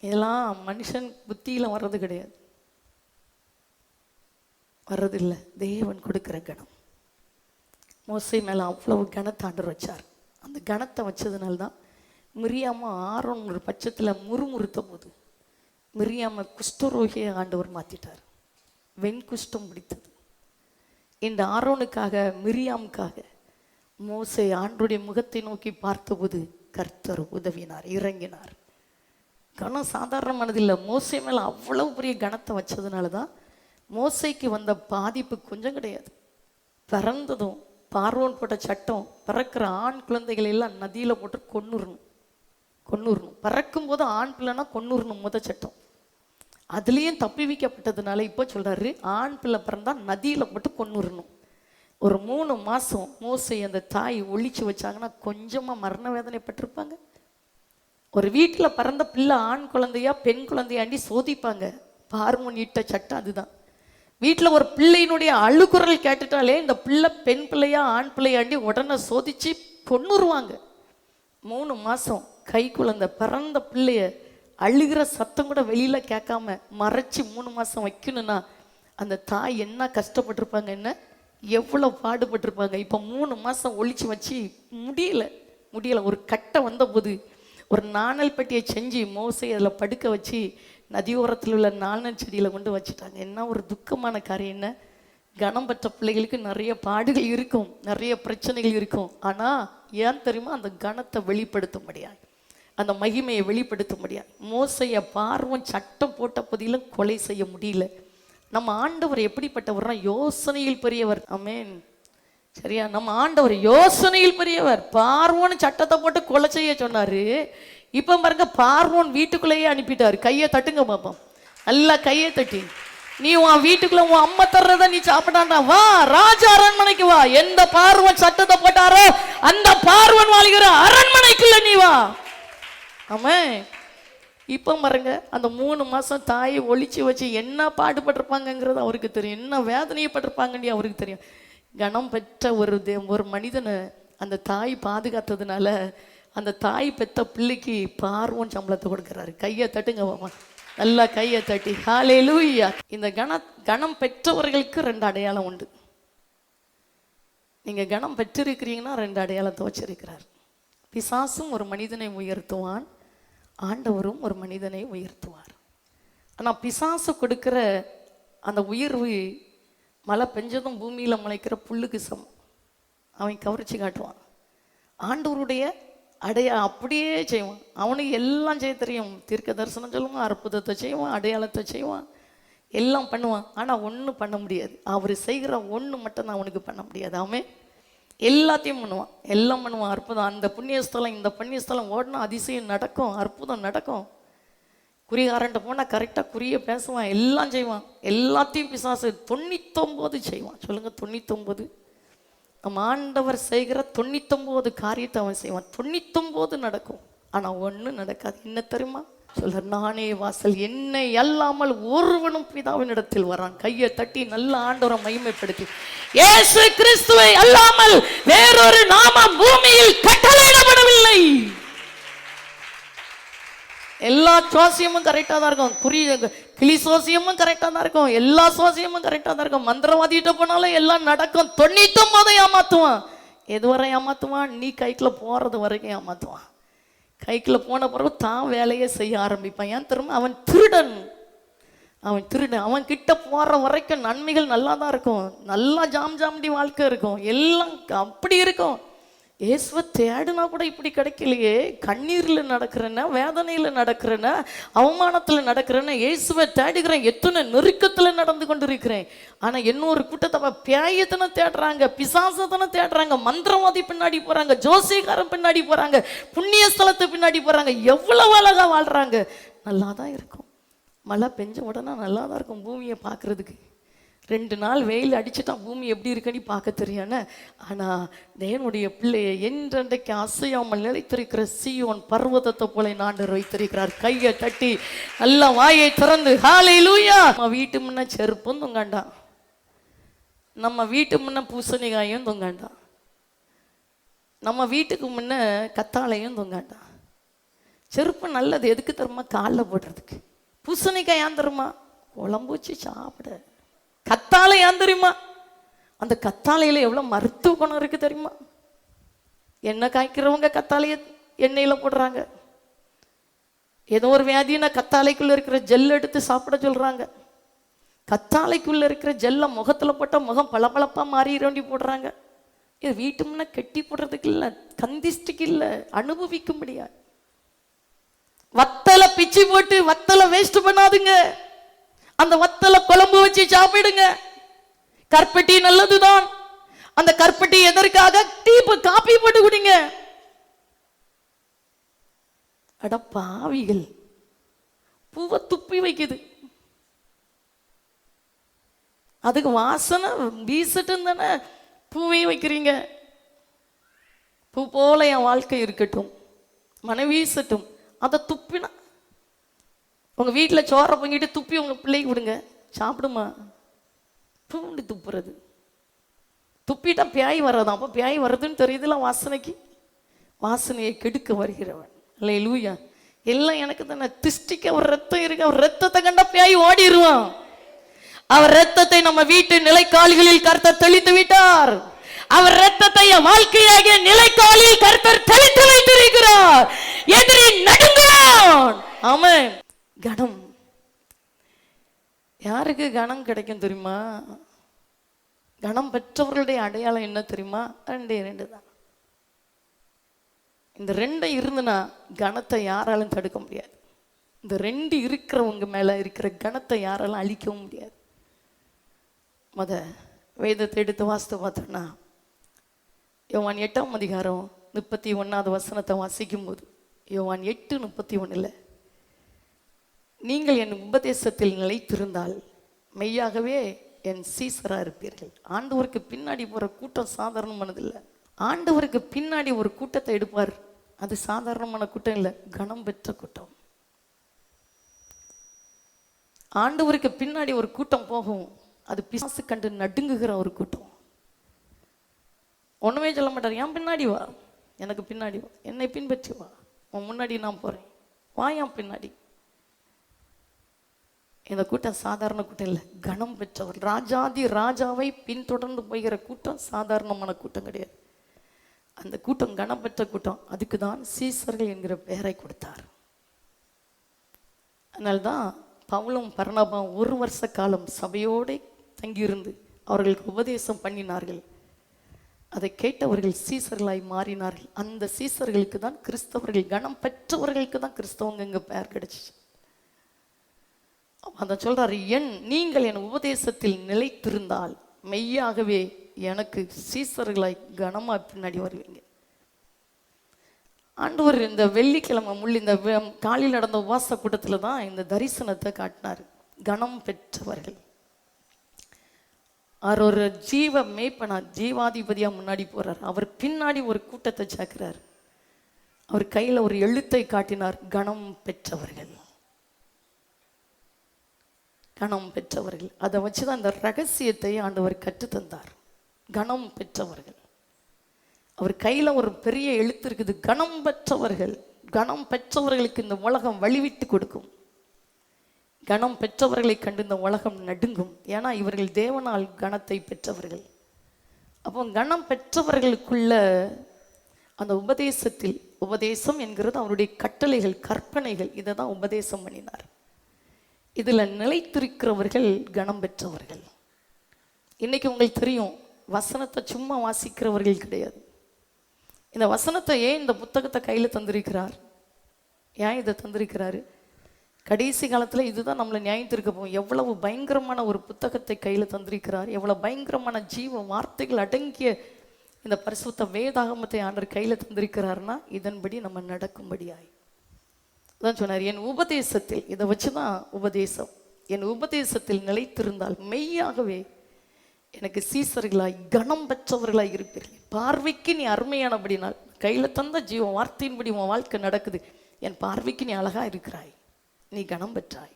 இதெல்லாம் மனுஷன் புத்தியில வர்றது கிடையாது, வர்றதில்லை, தேவன் கொடுக்கிற கணம். மோசை மேல அவ்வளவு கனத்தை ஆண்டவர் வச்சார். அந்த கனத்தை வச்சதுனால்தான் மிரியாம ஆரோன் ஒரு பட்சத்துல முறுமுறுத்த போது மிரியாம குஷ்டரோகியை ஆண்டவர் மாத்திட்டார். வெண்குஷ்டம் பிடித்தது. இந்த ஆரோனுக்காக, மிரியாமுக்காக மோசே ஆண்டவருடைய முகத்தை நோக்கி பார்த்தபோது கர்த்தர் உதவினார், இறங்கினார். கனம் சாதாரணமானதில்லை. மோசை மேல அவ்வளவு பெரிய கனத்தை வச்சதுனாலதான் மோசைக்கு வந்த பாதிப்பு கொஞ்சம் கிடையாது. பிறந்ததும் பார்வோன் போட்ட சட்டம், பிறக்கிற ஆண் குழந்தைகள் எல்லாம் நதியில போட்டு கொன்னுறணும். பறக்கும் போது ஆண் பிள்ளைனா கொன்னுறணும், முத சட்டம். அதுலேயும் தப்பி வைக்கப்பட்டதுனால இப்போ சொல்கிறாரு, ஆண் பிள்ளை பிறந்தா நதியில் போட்டு கொன்னுறணும். ஒரு 3 மாதம் மோசே அந்த தாய் ஒழிச்சு வச்சாங்கன்னா கொஞ்சமாக மரண வேதனைப்பட்டிருப்பாங்க. ஒரு வீட்டில் பிறந்த பிள்ளை ஆண் குழந்தையா பெண் குழந்தையாண்டி சோதிப்பாங்க. பார்வோன் இட்ட சட்டம் அதுதான். வீட்டில் ஒரு பிள்ளையினுடைய அழுகுரல் கேட்டுட்டாலே இந்த பிள்ளை பெண் பிள்ளையா ஆண் பிள்ளையாண்டி உடனே சோதிச்சு கொன்னுருவாங்க. 3 மாதம் கை குழந்தை பிறந்த பிள்ளைய அழுகிற சத்தம் கூட வெளியில கேட்காம மறைச்சி 3 மாதம் வைக்கணும்னா அந்த தாய் என்ன கஷ்டப்பட்டிருப்பாங்க, என்ன எவ்வளோ பாடுபட்டிருப்பாங்க. இப்போ 3 மாதம் ஒழிச்சு வச்சு முடியல. ஒரு கட்டை வந்த போது ஒரு நாணல் பெட்டியை செஞ்சு மோசை அதில் படுக்க வச்சு நதியோரத்தில் உள்ள நாணல் செடியில் கொண்டு வச்சுட்டாங்க. என்ன ஒரு துக்கமான காரியம். என்ன கனம் பெற்ற பிள்ளைகளுக்கு நிறைய பாடுகள் இருக்கும், நிறைய பிரச்சனைகள் இருக்கும். ஆனால் ஏன் தெரியுமா, அந்த கனத்தை வெளிப்படுத்த முடியாது, அந்த மகிமையை வெளிப்படுத்த முடியாது. மோசைய பார்வோன் சட்டம் போட்ட போதிலும் கொலை செய்ய முடியல. நம்ம ஆண்டவர் எப்படிப்பட்டவர்னா யோசனையில் பெரியவர். ஆமென். சரியா? நம்ம ஆண்டவர் யோசனையில் பெரியவர். பார்வோன் சட்டத்தை போட்டு கொலை செய்ய சொன்னாரு. இப்ப பாருங்க, பார்வோன் வீட்டுக்குள்ளேயே அனுப்பிட்டாரு. கையை தட்டுங்க பாப்போம், நல்லா கையை தட்டி. நீ உன் வீட்டுக்குள்ள உன் அம்மா தர்றத நீ சாப்பிடாண்டா, வா ராஜா அரண்மனைக்கு வா. எந்த பார்வோன் சட்டத்தை போட்டாரோ அந்த பார்வோன் வாழ்கிற அரண்மனைக்குள்ள நீ வா. ஆமா. இப்போ பாருங்க, அந்த 3 மாதம் தாயை ஒழிச்சு வச்சு என்ன பாடுபட்டிருப்பாங்கங்கிறது அவருக்கு தெரியும், என்ன வேதனையப்பட்டிருப்பாங்கன்னு அவருக்கு தெரியும். கனம் பெற்ற ஒரு மனிதனை அந்த தாய் பாதுகாத்ததுனால அந்த தாய் பெற்ற பிள்ளைக்கு பார்வோன் சம்பளத்தை கொடுக்குறாரு. கையை தட்டுங்க மாமா, நல்லா கையை தட்டி ஹல்லேலூயா. இந்த கனம் பெற்றவர்களுக்கு 2 அடையாளம் உண்டு. நீங்கள் கனம் பெற்றிருக்கிறீங்கன்னா 2 அடையாளத்தை வச்சிருக்கிறார். பிசாசும் ஒரு மனிதனை உயர்த்துவான், ஆண்டவரும் ஒரு மனிதனை உயர்த்துவார். ஆனால் பிசாசு கொடுக்கிற அந்த உயர்வு மழை பெஞ்சதும் பூமியில் முளைக்கிற புல்லுக்கு சமம். அவன் கவர்ச்சி காட்டுவான். ஆண்டவருடைய அப்படியே செய்வான். அவனுக்கு எல்லாம் செய்ய தெரியும். தீர்க்க தரிசனம் சொல்லுவான், அற்புதத்தை செய்வான், அடையாளத்தை செய்வான், எல்லாம் பண்ணுவான். ஆனால் ஒன்றும் பண்ண முடியாது. அவர் செய்கிற ஒன்று மட்டும்தான் அவனுக்கு பண்ண முடியாது. அவன் எல்லாத்தையும் பண்ணுவான், எல்லாம் பண்ணுவான். அற்புதம், அந்த புண்ணியஸ்தலம் இந்த புண்ணியஸ்தலம் ஓடினா அதிசயம் நடக்கும், அற்புதம் நடக்கும். குறிகாரன்ட்ட போனால் கரெக்டாக குறிய பேசுவான், எல்லாம் செய்வான். எல்லாத்தையும் பிசாசு 99 செய்வான். சொல்லுங்க, 99. நம்ம ஆண்டவர் செய்கிற 99 காரியத்தை அவன் செய்வான். 99 நடக்கும், ஆனால் ஒன்று நடக்காது. என்ன தெரியுமா சொல்ற, நானே வாசல், என்னை அல்லாமல் ஒருவனும் பிதாவின் இடத்தில் வரான். கையை தட்டி நல்ல ஆண்டவரை மகிமைப்படுத்தி, இயேசு கிறிஸ்துவை அல்லாமல் வேறொரு நாமம் பூமியில் கட்டளையிடப்படவில்லை. எல்லா சோசியமும் கரெக்டாக தான் இருக்கும், கிளி சோசியமும் கரெக்டாக தான் இருக்கும், எல்லா சோசியமும் கரெக்டாக தான் இருக்கும். மந்திரவாதிகிட்ட போனாலும் எல்லாம் நடக்கும். 99 ஏமாத்துவான். எதுவரை ஏமாத்துவான்? நீ கைக்குள்ள போறது வரைக்கும் ஏமாத்துவான். கைக்குள்ள போன பிறகு தான் வேலையை செய்ய ஆரம்பிப்பான். ஏன் திரும்ப அவன் திருடன். அவன் கிட்ட போற வரைக்கும் நன்மைகள் நல்லா தான் இருக்கும், நல்லா ஜாம்டி வாழ்க்கை இருக்கும், எல்லாம் அப்படி இருக்கும். இயேசுவை தேடுனா கூட இப்படி கிடைக்கலையே. கண்ணீரில் நடக்கிறேன்னா, வேதனையில் நடக்கிறேன்னா, அவமானத்தில் நடக்கிறேன்னா இயேசுவை தேடுகிறேன். எத்தனை நெருக்கத்தில் நடந்து கொண்டு இருக்கிறேன். ஆனால் இன்னொரு கூட்டத்தை பேயத்தனை தேடுறாங்க, பிசாசத்தனை தேடுறாங்க, மந்திரவாதி பின்னாடி போகிறாங்க, ஜோசியக்காரன் பின்னாடி போகிறாங்க, புண்ணிய ஸ்தலத்தை பின்னாடி போகிறாங்க. எவ்வளவு அழகாக வாழ்கிறாங்க. நல்லா தான் இருக்கும். மழை பெஞ்ச உடனே நல்லா தான் இருக்கும் பூமியை பார்க்குறதுக்கு. 2 நாள் வெயில் அடிச்சுட்டான், பூமி எப்படி இருக்குன்னு பார்க்க தெரியானே. ஆனால் தேவனுடைய பிள்ளையை என்றென்றைக்கு அசையாமல் நிலைத்திருக்கிற சீயோன் பர்வதத்தை போல ஆண்டவர் வைத்திருக்கிறார். கையை தட்டி நல்ல வாயை திறந்து ஹல்லேலூயா. நம்ம வீட்டு முன்ன செருப்பும் தொங்காண்டான், நம்ம வீட்டு முன்ன பூசணிக்காயும் தொங்காண்டான், நம்ம வீட்டுக்கு முன்ன கத்தாழையும் தொங்காண்டான். செருப்பு நல்லது, எதுக்கு தருமா? காலில் போடுறதுக்கு. பூசணிக்காய் ஏன் தருமா? குழம்பு வச்சு சாப்பிட. கத்தாழை ஏன் தெரியுமா? அந்த கத்தாழையில எவ்வளவு மருத்துவ குணம் இருக்கு தெரியுமா? எண்ணெய் காய்க்கிறவங்க கத்தாழைய எண்ணெயில போடுறாங்க. ஏதோ ஒரு வியாதினா கத்தாழைக்குள்ள இருக்கிற ஜெல் எடுத்து சாப்பிட சொல்றாங்க. கத்தாழைக்குள்ள இருக்கிற ஜெல்ல முகத்துல போட்டா முகம் பளபளப்பா மாறிடும்டி போடுறாங்க. இது வீட்டு முன்ன கெட்டி போடுறதுக்கு இல்லை, கந்திஷ்டிக்கு இல்லை, அனுபவிக்க முடியாது. வத்தலை பிச்சு போட்டு வத்தலை வேஸ்ட் பண்ணாதுங்க. அந்த வத்தலை குழம்பு வச்சு சாப்பிடுங்க. கற்பட்டி நல்லதுதான். அந்த கற்பட்டி எதற்காக? காப்பி போட்டு குடிங்க. அட பாவிகள், பூவை துப்பி வைக்குது. அதுக்கு வாசனை வீசட்டும் தானே பூவையும் வைக்கிறீங்க. பூ போல என் வாழ்க்கை இருக்கட்டும், மன வீசட்டும். அதை துப்பினா உங்கள் வீட்டில் சோறை பொங்கிட்டு துப்பி உங்கள் பிள்ளைக்கு விடுங்க, சாப்பிடுமா. பூண்டு துப்புறது, துப்பிட்டா பியாய் வர்றதான். அப்போ பியாய் வர்றதுன்னு தெரியுதுல, வாசனைக்கு வாசனையை கெடுக்க வருகிறவன். அல்லேலூயா. எல்லாம் எனக்கு தானே. திஷ்டிக்கு அவர் ரத்தம் இருக்கு, அவர் ரத்தத்தை கண்டா பியாய் ஓடிடுவான். அவர் ரத்தத்தை நம்ம வீட்டு நிலைக்கால்களில் கர்த்தர் தெளித்து விட்டார். அவர் ரத்தத்தை வாழ்க்கையாகிய நிலைக்காலில் கர்த்தர் தெளித்து வைத்திருக்கிறார். எதிரி நடுங்குவான். ஆமென். கணம், யாருக்கு கணம் கிடைக்கும் தெரியுமா? கணம் பெற்றவர்களுடைய அடையாளம் என்ன தெரியுமா? ரெண்டு தான். இந்த ரெண்டை இருந்துனா கணத்தை யாராலும் தடுக்க முடியாது. இந்த ரெண்டு இருக்கிறவங்க மேல இருக்கிற கணத்தை யாராலும் அழிக்கவும் முடியாது. வேதத்தை எடுத்து வாசித்து பார்த்தோம்னா, யோவான் 8ஆம் அதிகாரம் 31வது வசனத்தை வாசிக்கும் போது, யோவான் 8:31, நீங்கள் என் உபதேசத்தில் நிலைத்திருந்தால் மெய்யாகவே என் சீசரா இருப்பீர்கள். ஆண்டவருக்கு பின்னாடி போற கூட்டம் சாதாரணமானதில்லை. ஆண்டவருக்கு பின்னாடி ஒரு கூட்டத்தை எடுப்பார். அது சாதாரணமான கூட்டம் இல்லை, கணம் பெற்ற கூட்டம். ஆண்டவருக்கு பின்னாடி ஒரு கூட்டம் போகும், அது பிசாசு கண்டு நடுங்குகிற ஒரு கூட்டம். ஒண்ணுமே சொல்ல மாட்டார். என் பின்னாடி வா, எனக்கு பின்னாடி வா, என்னை பின்பற்றி வா, உன் முன்னாடி நான் போறேன், வா என் பின்னாடி. இந்த கூட்டம் சாதாரண கூட்டம் இல்லை, கணம் பெற்றவர். ராஜாதி ராஜாவை பின்தொடர்ந்து போகிற கூட்டம் சாதாரணமான கூட்டம் கிடையாது. அந்த கூட்டம் கணம் பெற்ற கூட்டம். அதுக்கு தான் சீசர்கள் என்கிற பெயரை கொடுத்தார். அதனால்தான் பவுலும் பர்னபாவும் 1 வருஷ காலம் சபையோடு தங்கியிருந்து அவர்களுக்கு உபதேசம் பண்ணினார்கள். அதை கேட்டவர்கள் சீசர்களாய் மாறினார்கள். அந்த சீசர்களுக்கு தான் கிறிஸ்தவர்கள், கணம் பெற்றவர்களுக்கு தான் கிறிஸ்தவங்க இங்க பெயர் கிடைச்சிச்சு. அதை சொல்றாரு, நீங்கள் என் உபதேசத்தில் நிலைத்திருந்தால் மெய்யாகவே எனக்கு சீசர்களாய் கனமா பின்னாடி வருவீங்க. ஆண்டவர் இந்த வெள்ளிக்கிழமை இந்த காலையில் நடந்த உபவாச கூட்டத்தில் தான் இந்த தரிசனத்தை காட்டினார். கனம் பெற்றவர்கள். அவர் ஒரு ஜீவ மேய்ப்பனா, ஜீவாதிபதியா முன்னாடி போறார். அவர் பின்னாடி ஒரு கூட்டத்தை சேர்க்கிறார். அவர் கையில ஒரு எழுத்தை காட்டினார், கனம் பெற்றவர்கள், கனம் பெற்றவர்கள். அதை வச்சுதான் அந்த ரகசியத்தை ஆண்டவர் கற்று தந்தார். கனம் பெற்றவர்கள். அவர் கையில ஒரு பெரிய எழுத்து இருக்குது, கனம் பெற்றவர்கள். கனம் பெற்றவர்களுக்கு இந்த உலகம் வழிவிட்டு கொடுக்கும். கனம் பெற்றவர்களை கண்டு இந்த உலகம் நடுங்கும். ஏன்னா இவர்கள் தேவனால் கனத்தை பெற்றவர்கள். அப்போ கனம் பெற்றவர்களுக்குள்ள அந்த உபதேசத்தில், உபதேசம் என்கிறது அவருடைய கட்டளைகள், கற்பனைகள், இதை தான் உபதேசம் பண்ணினார். இதுல நிலைத்திருக்கிறவர்கள் கனம் பெற்றவர்கள். இன்னைக்கு உங்களுக்கு தெரியும், வசனத்தை சும்மா வாசிக்கிறவர்கள் கிடையாது. இந்த வசனத்தை ஏன் இந்த புத்தகத்தை கையில் தந்திருக்கிறார்? ஏன் இதை தந்திருக்கிறாரு? கடைசி காலத்தில் இதுதான் நம்மளை நியாயத்திருக்க போகும். எவ்வளவு பயங்கரமான ஒரு புத்தகத்தை கையில் தந்திருக்கிறார், எவ்வளவு பயங்கரமான ஜீவ வார்த்தைகள் அடங்கிய இந்த பரிசுத்த வேதாகமத்தை ஆண்டவர் கையில் தந்திருக்கிறார்னா இதன்படி நம்ம நடக்கும்படியாய் தான் சொன்னார். என் உபதேசத்தில், இதை வச்சுதான் உபதேசம், என் உபதேசத்தில் நிலைத்திருந்தால் மெய்யாகவே எனக்கு சீசர்களாய் கனம் பெற்றவர்களாய் இருப்பீர்கள். பார்வைக்கு நீ அருமையானபடினால், கையில தந்த ஜீவ வார்த்தையின்படி உன் வாழ்க்கை நடக்குது. என் பார்வைக்கு நீ அழகா இருக்கிறாய், நீ கனம் பெற்றாய்,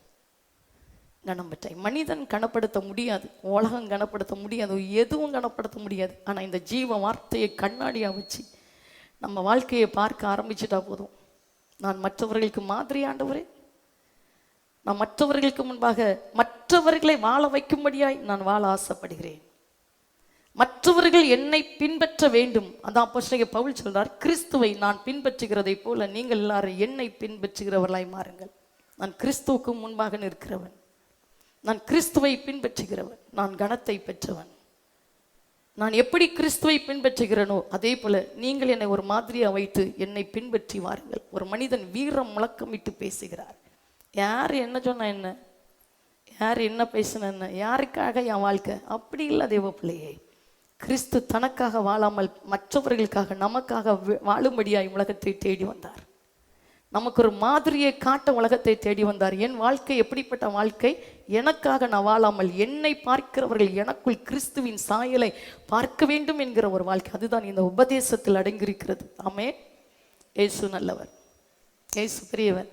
கனம் பெற்றாய். மனிதன் கனப்படுத்த முடியாது, உலகம் கனப்படுத்த முடியாது, எதுவும் கனப்படுத்த முடியாது. ஆனா இந்த ஜீவ வார்த்தையை கண்ணாடியா வச்சு நம்ம வாழ்க்கையை பார்க்க ஆரம்பிச்சுட்டா போதும். நான் மற்றவர்களுக்கு மாதிரி ஆண்டவரே, நான் மற்றவர்களுக்கு முன்பாக மற்றவர்களை வாழ வைக்கும்படியாய் நான் வாழ ஆசைப்படுகிறேன். மற்றவர்கள் என்னை பின்பற்ற வேண்டும். அதான் அப்போஸ்தலனாகிய பவுல் சொல்றார், கிறிஸ்துவை நான் பின்பற்றுகிறதை போல நீங்கள் எல்லாரும் என்னை பின்பற்றுகிறவர்களாய் மாறுங்கள். நான் கிறிஸ்துவுக்கு முன்பாக நிற்கிறவன், நான் கிறிஸ்துவை பின்பற்றுகிறவன், நான் கனத்தை பெற்றவன். நான் எப்படி கிறிஸ்துவை பின்பற்றுகிறேனோ அதே போல நீங்கள் என்னை ஒரு மாதிரியா வைத்து என்னை பின்பற்றி வாருங்கள். ஒரு மனிதன் வீரம் முழக்கமிட்டு பேசுகிறார். யார் என்ன சொன்ன என்ன, யார் என்ன பேசின என்ன, யாருக்காக என் வாழ்க்கை? அப்படி இல்லை தேவ பிள்ளையே. கிறிஸ்து தனக்காக வாழாமல் மற்றவர்களுக்காக, நமக்காக வாழும்படியாய் உலகத்தை தேடி வந்தார். நமக்கு ஒரு மாதிரியை காட்ட உலகத்தை தேடி வந்தார். என் வாழ்க்கை எப்படிப்பட்ட வாழ்க்கை? எனக்காக நான் வாழாமல் என்னை பார்க்கிறவர்கள் எனக்குள் கிறிஸ்துவின் சாயலை பார்க்க வேண்டும் என்கிற ஒரு வாழ்க்கை. அதுதான் இந்த உபதேசத்தில் அடங்கியிருக்கிறது. ஆமே. ஏசு நல்லவர், ஏசு பெரியவர்.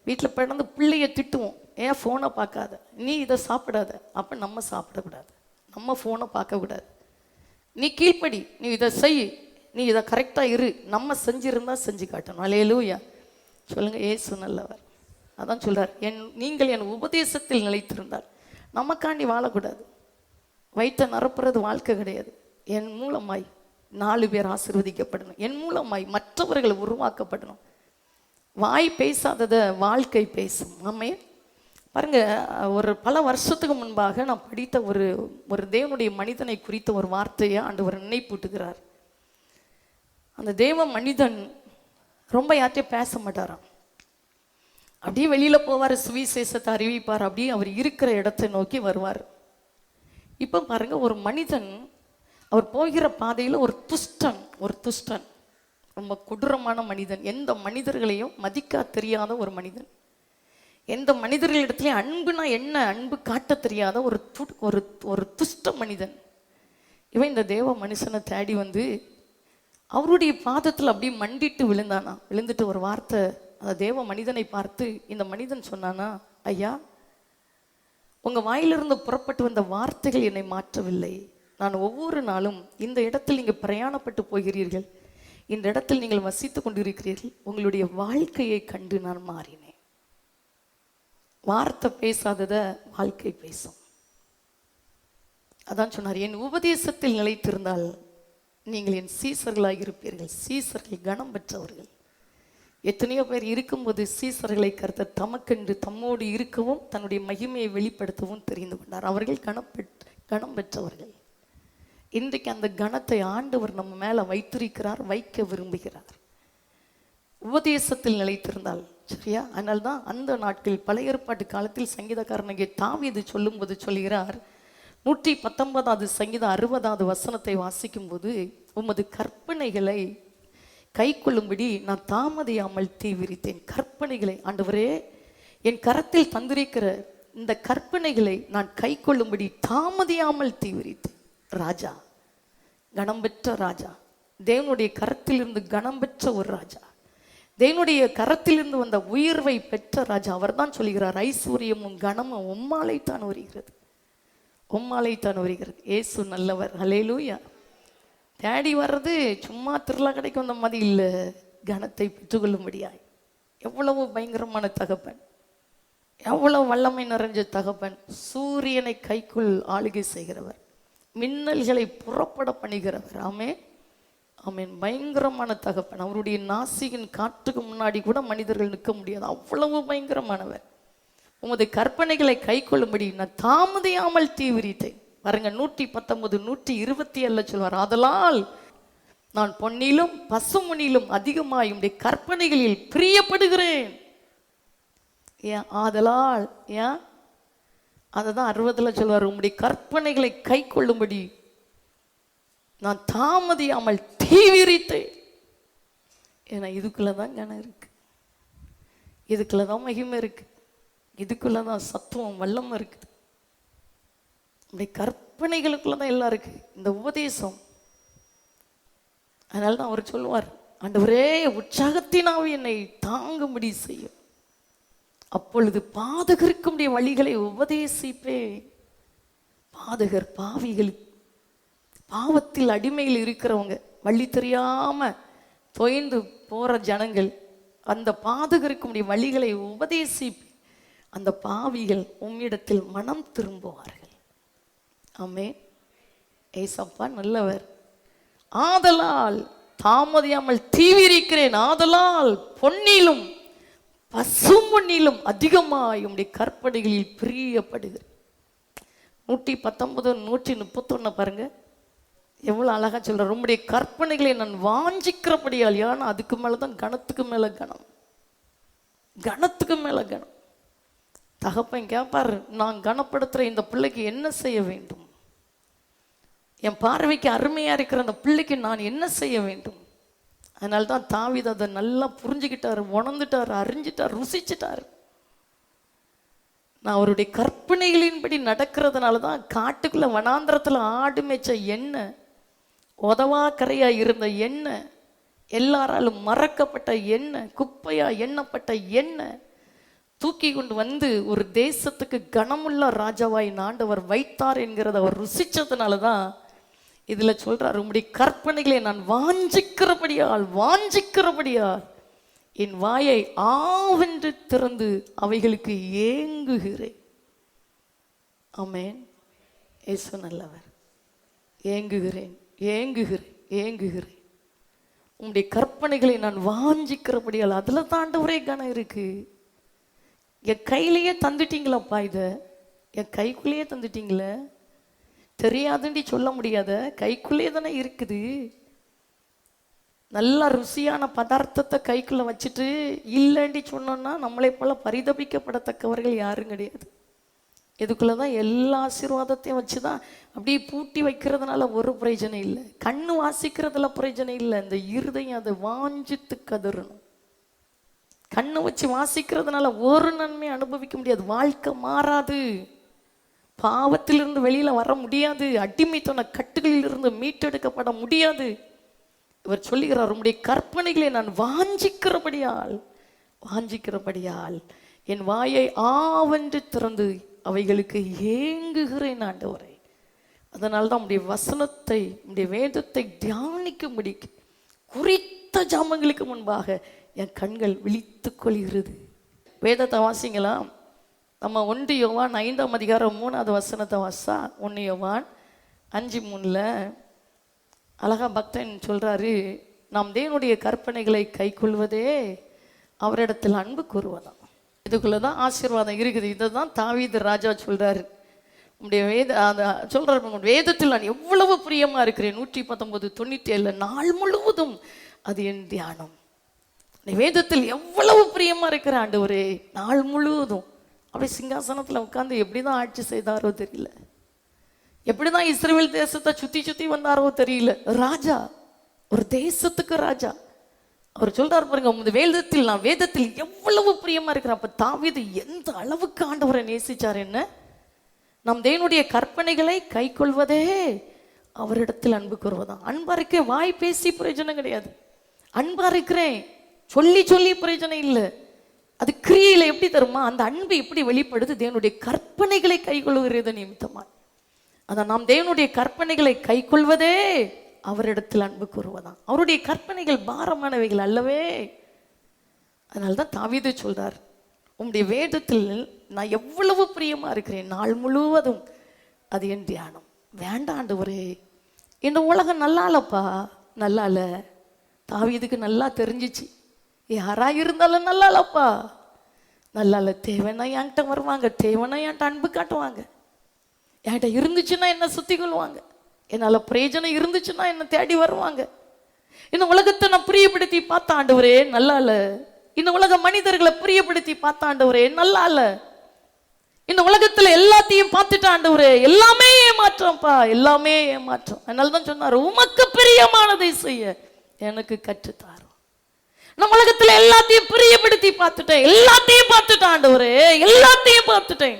வீட்டில் பிறந்து பிள்ளைய திட்டுவோம், ஏன் ஃபோனை பார்க்காத, நீ இதை சாப்பிடாத. அப்போ நம்ம சாப்பிடக்கூடாது, நம்ம ஃபோனை பார்க்கக்கூடாது. நீ கீழ்ப்படி, நீ இதை செய், நீ இதை கரெக்டாக இரு. நம்ம செஞ்சிருந்தா செஞ்சு காட்டணும். அல்லேலூயா சொல்லுங்க. ஏசு நல்லவர். அதான் சொல்றார், நீங்கள் என் உபதேசத்தில் நிலைத்திருந்தால். நமக்காண்டி வாழக்கூடாது. வயிற்றை நிரப்புறது வாழ்க்கை கிடையாது. என் மூலமாய் 4 பேர் ஆசீர்வதிக்கப்படணும், என் மூலமாய் மற்றவர்கள் உருவாக்கப்படணும். வாய் பேசாததை வாழ்க்கை பேசும். ஆமே. பாருங்க, ஒரு பல வருஷத்துக்கு முன்பாக நான் படித்த ஒரு தேவனுடைய மனிதனை குறித்த ஒரு வார்த்தையை ஆண்டவர் நினைப்பூட்டுகிறார். அந்த தேவ மனிதன் ரொம்ப யார்ட்டையும் பேச மாட்டாராம். அப்படியே வெளியில போவார், சுவிசேஷத்தை அறிவிப்பார், அப்படியே அவர் இருக்கிற இடத்தை நோக்கி வருவார். இப்போ பாருங்க, ஒரு மனிதன் அவர் போகிற பாதையில் ஒரு துஷ்டன், ரொம்ப கொடூரமான மனிதன், எந்த மனிதர்களையும் மதிக்க தெரியாத ஒரு மனிதன், எந்த மனிதர்களிடத்துலையும் அன்புனா என்ன அன்பு காட்ட தெரியாத ஒரு துஷ்ட மனிதன். இவன் இந்த தேவ மனுஷனை தேடி வந்து அவருடைய பாதத்தில் அப்படியே மண்டிட்டு விழுந்தானா. விழுந்துட்டு ஒரு வார்த்தை அந்த தேவ மனிதனை பார்த்து இந்த மனிதன் சொன்னானா, ஐயா, உங்க வாயிலிருந்து புறப்பட்டு வந்த வார்த்தைகள் என்னை மாற்றவில்லை. நான் ஒவ்வொரு நாளும் இந்த இடத்தில் நீங்கள் பிரயாணப்பட்டு போகிறீர்கள், இந்த இடத்தில் நீங்கள் வசித்து கொண்டிருக்கிறீர்கள், உங்களுடைய வாழ்க்கையை கண்டு நான் மாறினேன். வார்த்தை பேசாதத வாழ்க்கை பேசும். அதான் சொன்னார், என் உபதேசத்தில் நிலைத்திருந்தால் நீங்கள் என் சீசர்களாக இருப்பீர்கள். சீசர்கள் கனம் பெற்றவர்கள். எத்தனையோ பேர் இருக்கும்போது சீசர்களை கர்த்தர் தமக்கென்று தம்மோடு இருக்கவும் தன்னுடைய மகிமையை வெளிப்படுத்தவும் தெரிந்து கொண்டார். அவர்கள் கனம் பெற்றவர்கள். இன்றைக்கு அந்த கனத்தை ஆண்டவர் நம்ம மேல வைத்திருக்கிறார், வைக்க விரும்புகிறார். உபதேசத்தில் நிலைத்திருந்தால் சரியா. அதனால்தான் அந்த நாட்கள் பழைய ஏற்பாட்டு காலத்தில் சங்கீதக்காரனுக்கு தாவீது சொல்லும்போது சொல்கிறார், 119வது சங்கீதம் 60வது வசனத்தை வாசிக்கும் போது, உமது கற்பனைகளை கை கொள்ளும்படி நான் தாமதியாமல் தீவிரித்தேன். கற்பனைகளை ஆண்டவரே என் கரத்தில் தந்திருக்கிற இந்த கற்பனைகளை நான் கை கொள்ளும்படி தாமதியாமல் தீவிரித்தேன். ராஜா, கனம் பெற்ற ராஜா, தேவனுடைய கரத்திலிருந்து கனம் பெற்ற ஒரு ராஜா, தேவனுடைய கரத்திலிருந்து வந்த உயர்வை பெற்ற ராஜா. அவர் தான் சொல்கிறார், ஐஸ்வர்யமும் கனமும் உம்மாலைத்தான் வருகிறது, உம்மாலைத்தான் வருகிறது. ஏசு நல்லவர். ஹல்லேலூயா. தேடி வர்றது சும்மா திருவிழா கிடைக்கும் அந்த மாதிரி இல்லை, கனத்தை பெற்றுக்கொள்ளும்படியாய். எவ்வளவு பயங்கரமான தகப்பன், எவ்வளவு வல்லமை நிறைஞ்ச தகப்பன். சூரியனை கைக்குள் ஆளுகை செய்கிறவர், மின்னல்களை புறப்பட பண்ணுகிறவர். ஆமென், ஆமென். பயங்கரமான தகப்பன். அவருடைய நாசியின் காற்றுக்கு முன்னாடி கூட மனிதர்கள் நிற்க முடியாது, அவ்வளவு பயங்கரமானவர். உமது கற்பனைகளை கை கொள்ளும்படி நான் தாமதியாமல் தீவிரித்தேன். பாருங்க, 119 127 சொல்வார், ஆதலால் நான் பொன்னிலும் பசுமணிலும் அதிகமாய் உம்முடைய கற்பனைகளில் பிரியப்படுகிறேன். ஏன் ஆதலால்? ஏன் அததான் 60 சொல்வார், உம்முடைய கற்பனைகளை கை கொள்ளும்படி நான் தாமதியாமல் தீவிரித்தேன். ஏன்னா இதுக்குள்ளதான் கனம் இருக்கு, இதுக்குள்ளதான் மகிமை இருக்கு, இதுக்குள்ளதான் சத்துவம் வல்லம் இருக்குது. நம்முடைய கற்பனைகளுக்குள்ளதான் எல்லாம் இருக்கு இந்த உபதேசம். அதனால தான் அவர் சொல்லுவார், ஆண்டவரே உற்சாகத்தினாவே என்னை தாங்கும்படி செய்யும், அப்பொழுது பாதகருக்குடைய வழிகளை உபதேசிப்பேன். பாதகர் பாவிகள், பாவத்தில் அடிமையில் இருக்கிறவங்க, வழி தெரியாம தொய்ந்து போற ஜனங்கள், அந்த பாதகருக்குடைய வழிகளை உபதேசிப்பேன். அந்த பாவிகள் உம்மிடத்தில் மனம் திரும்புவார்கள். ஆமென். ஏசப்பா நல்லவர். ஆதலால் தாமதியாமல் தீவிரிக்கிறேன், ஆதலால் பொன்னிலும் பசுமண்ணிலும் அதிகமாய் உம்முடைய கற்பனைகளில் பிரியப்படுகிறேன். 119 131 பாருங்க, எவ்வளவு அழகா சொல்ற. உம்முடைய கற்பனைகளை நான் வாஞ்சிக்கிறபடியால். ஏன்னா அதுக்கு மேலதான் கனத்துக்கு மேல கனம், கனத்துக்கு மேல கனம். தகப்பன் கேட்பார், நான் கனப்படுத்துற இந்த பிள்ளைக்கு என்ன செய்ய வேண்டும்? என் பார்வைக்கு அருமையா இருக்கிற அந்த பிள்ளைக்கு நான் என்ன செய்ய வேண்டும்? அதனால்தான் தாவீது அதை நல்லா புரிஞ்சுக்கிட்டாரு, உணர்ந்துட்டாரு, அறிஞ்சிட்டார், ருசிச்சிட்டார். நான் அவருடைய கற்பனைகளின்படி நடக்கிறதுனால தான் காட்டுக்குள்ள வனாந்திரத்தில் ஆடு மேய்ச்ச எண்ணெய், உதவா கரையா இருந்த எண்ணெய், எல்லாராலும் மறக்கப்பட்ட எண்ணெய், குப்பையா எண்ணப்பட்ட எண்ணெய் தூக்கி கொண்டு வந்து ஒரு தேசத்துக்கு கனமுள்ள ராஜாவாய் ஆண்டவர் வைத்தார் என்கிறத அவர் ருசிச்சதுனால தான் இதுல சொல்றார், உம்முடைய கற்பனைகளை நான் வாஞ்சிக்கிறபடியால் என் வாயை ஆவென்று திறந்து அவைகளுக்கு ஏங்குகிறேன். ஆமென். இயேசு நல்லவர். ஏங்குகிறேன், ஏங்குகிறேன், ஏங்குகிறேன். உம்முடைய கற்பனைகளை நான் வாஞ்சிக்கிறபடியால். அதுல தான் ஆண்டவரே கனம் இருக்கு. என் கையிலேயே தந்துட்டீங்களப்பா, இதை என் கைக்குள்ளேயே தந்துட்டீங்களே. தெரியாதுண்டி சொல்ல முடியாத, கைக்குள்ளே தானே இருக்குது. நல்ல ருசியான பதார்த்தத்தை கைக்குள்ள வச்சுட்டு இல்லைண்டி சொன்னோன்னா நம்மளை போல பரிதபிக்கப்படத்தக்கவர்கள் யாரும் கிடையாது. இதுக்குள்ளதான் எல்லா ஆசீர்வாதத்தையும் வச்சுதான் அப்படியே பூட்டி வைக்கிறதுனால ஒரு பிரயோஜனம் இல்லை. கண்ணு வாசிக்கிறதுல பிரயோஜனம் இல்லை. இந்த இருதயம் அதை வாஞ்சித்து கதறணும். கண்ணு வச்சு வாசிக்கிறதுனால ஒரு நன்மை அனுபவிக்க முடியாது. வாழ்க்கை மாறாது. பாவத்திலிருந்து வெளியில வர முடியாது. அடிமைத்தன கட்டுகளிலிருந்து மீட்டெடுக்கப்பட முடியாது. இவர் சொல்லுகிறார், உம்முடைய கற்பனைகளை நான் வாஞ்சிக்கிறபடியால் என் வாயை ஆவென்று திறந்து அவைகளுக்கு ஏங்குகிறேன் ஆண்டவரே. அதனால்தான் உம்முடைய வசனத்தை, உம்முடைய வேதத்தை தியானிக்கும்படி குறித்த ஜாமங்களுக்கு முன்பாக என் கண்கள் விழித்துக் கொள்கிறது. வேதத்தை வாசிங்களாம். நம்ம 1 யோவான் 5ஆம் அதிகாரம் 3வது வசனத்தை வாசா. 1 யோவான் 5:3 அழகா பக்தன் சொல்றாரு, நாம் தேவனுடைய கற்பனைகளை கை கொள்வதே அவரிடத்தில் அன்பு கூறுவதாம். இதுக்குள்ளதான் ஆசீர்வாதம் இருக்குது. இதை தான் தாவீது ராஜா சொல்றாரு. உங்களுடைய சொல்றாரு, உங்களுடைய வேதத்தில் நான் எவ்வளவு பிரியமா இருக்கிறேன். 119:97 நாள் முழுவதும் அது என் தியானம். வேதத்தில் எவ்வளவு பிரியமா இருக்கிற ஆண்டவரே, நாள் முழுவதும். அப்படி சிங்காசனத்துல உட்கார்ந்து எப்படிதான் ஆட்சி செய்தாரோ தெரியல, எப்படிதான் இஸ்ரவேல் தேசத்தை சுத்தி சுத்தி வந்தாரோ தெரியல. ராஜா, ஒரு தேசத்துக்கு ராஜா. அவர் சொல்றாரு பாருங்க, உங்க வேதத்தில் நான் வேதத்தில் எவ்வளவு பிரியமா இருக்கிறேன். அப்ப தாவீது எந்த அளவுக்கு ஆண்டவரை நேசிச்சார். என்ன, நம் தேவனுடைய கற்பனைகளை கை கொள்வதே அவரிடத்தில் அன்பு கூறுவதான். அன்பா இருக்க வாய் பேசி பிரயோஜனம் கிடையாது. அன்பா இருக்கிறேன் சொல்லி சொல்லி பிரயோஜனம் இல்லை. அது கிரியில எப்படி தருமா? அந்த அன்பு எப்படி வெளிப்படுது? தேவனுடைய கற்பனைகளை கை கொள்ளுகிறது நிமித்தமா. அதான் நாம் தேவனுடைய கற்பனைகளை கை கொள்வதே அவரிடத்தில் அன்பு கூறுவதான். அவருடைய கற்பனைகள் பாரமானவைகள் அல்லவே. அதனால்தான் தாவீது சொல்றார், உம்முடைய வேதத்தில் நான் எவ்வளவு பிரியமா இருக்கிறேன், நாள் முழுவதும் அது என் தியானம். வேண்டாண்டவரே, இந்த உலகம் நல்லா இல்லப்பா, நல்லா இல்ல. தாவீதுக்கு நல்லா தெரிஞ்சிச்சு, யாரா இருந்தாலும் நல்லா இல்லப்பா, நல்லா இல்ல. தேவைன்னா என்கிட்ட வருவாங்க, தேவைன்னா என்கிட்ட அன்பு காட்டுவாங்க, என்கிட்ட இருந்துச்சுன்னா என்ன சுத்தி கொள்வாங்க, என்னால பிரயோஜனம் இருந்துச்சுன்னா என்ன தேடி வருவாங்க. இந்த உலகத்தை நான் பிரியப்படுத்தி பார்த்த ஆண்டவரே நல்லா இல்ல. இந்த உலக மனிதர்களை பிரியப்படுத்தி பார்த்த ஆண்டவரே நல்லா இல்ல. இந்த உலகத்துல எல்லாத்தையும் பார்த்துட்ட ஆண்டவரே, எல்லாமே ஏமாற்றம்ப்பா, எல்லாமே ஏமாற்றம். அதனாலதான் சொன்னாரு, உமக்கு பிரியமானதை செய்ய எனக்கு கற்றுத்தாரு. நம்ம உலகத்துல எல்லாத்தையும் பிரியப்படுத்தி பார்த்துட்டேன், எல்லாத்தையும் பார்த்துட்டேன் ஆண்டவரே, எல்லாத்தையும் பார்த்துட்டேன்.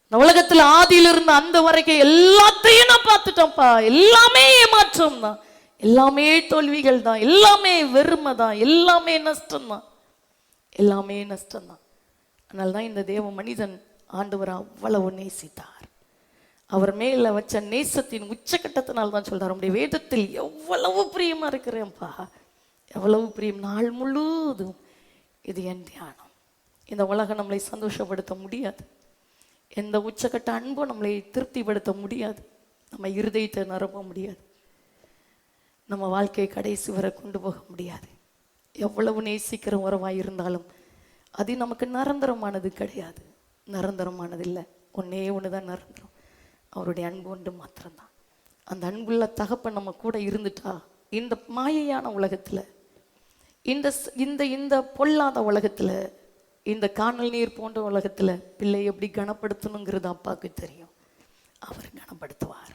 இந்த உலகத்துல ஆதியில இருந்து அந்த வரைக்கும் எல்லாத்தையும் நான் பார்த்துட்டேன்ப்பா, எல்லாமே ஏமாற்றம் தான், எல்லாமே தோல்விகள் தான், எல்லாமே வெறுமை தான், எல்லாமே நஷ்டம் தான், எல்லாமே நஷ்டம் தான். அதனால்தான் இந்த தேவ மனிதன் ஆண்டவர் அவ்வளவு நேசித்தார். அவர் மேல வச்ச நேசத்தின் உச்சகட்டத்தினால் தான் சொல்றார், உடைய வேதத்தில் எவ்வளவு பிரியமா இருக்கிறேன்ப்பா, எவ்வளவு பிரியம், நாள் முழுவதும் இது என் தியானம். இந்த உலகம் நம்மளை சந்தோஷப்படுத்த முடியாது, எந்த உச்சகட்ட அன்பும் நம்மளை திருப்திப்படுத்த முடியாது, நம்ம இருதயத்தை நிரப்ப முடியாது, நம்ம வாழ்க்கையை கடைசி வரை கொண்டு போக முடியாது. எவ்வளவு நேசிக்கிற உறவாக இருந்தாலும் அது நமக்கு நிரந்தரமானது கிடையாது, நிரந்தரமானது இல்லை. ஒன்னே ஒன்று தான் நிரந்தரம், அவருடைய அன்பு ஒன்று மாத்திரம்தான். அந்த அன்புள்ள தகப்பன் நம்ம கூட இருந்துட்டா இந்த மாயையான உலகத்தில், இந்த இந்த இந்த பொல்லாத உலகத்தில், இந்த காணல் நீர் போன்ற உலகத்தில் பிள்ளை எப்படி கனப்படுத்தணுங்கிறது அப்பாவுக்கு தெரியும். அவர் கனப்படுத்துவார்.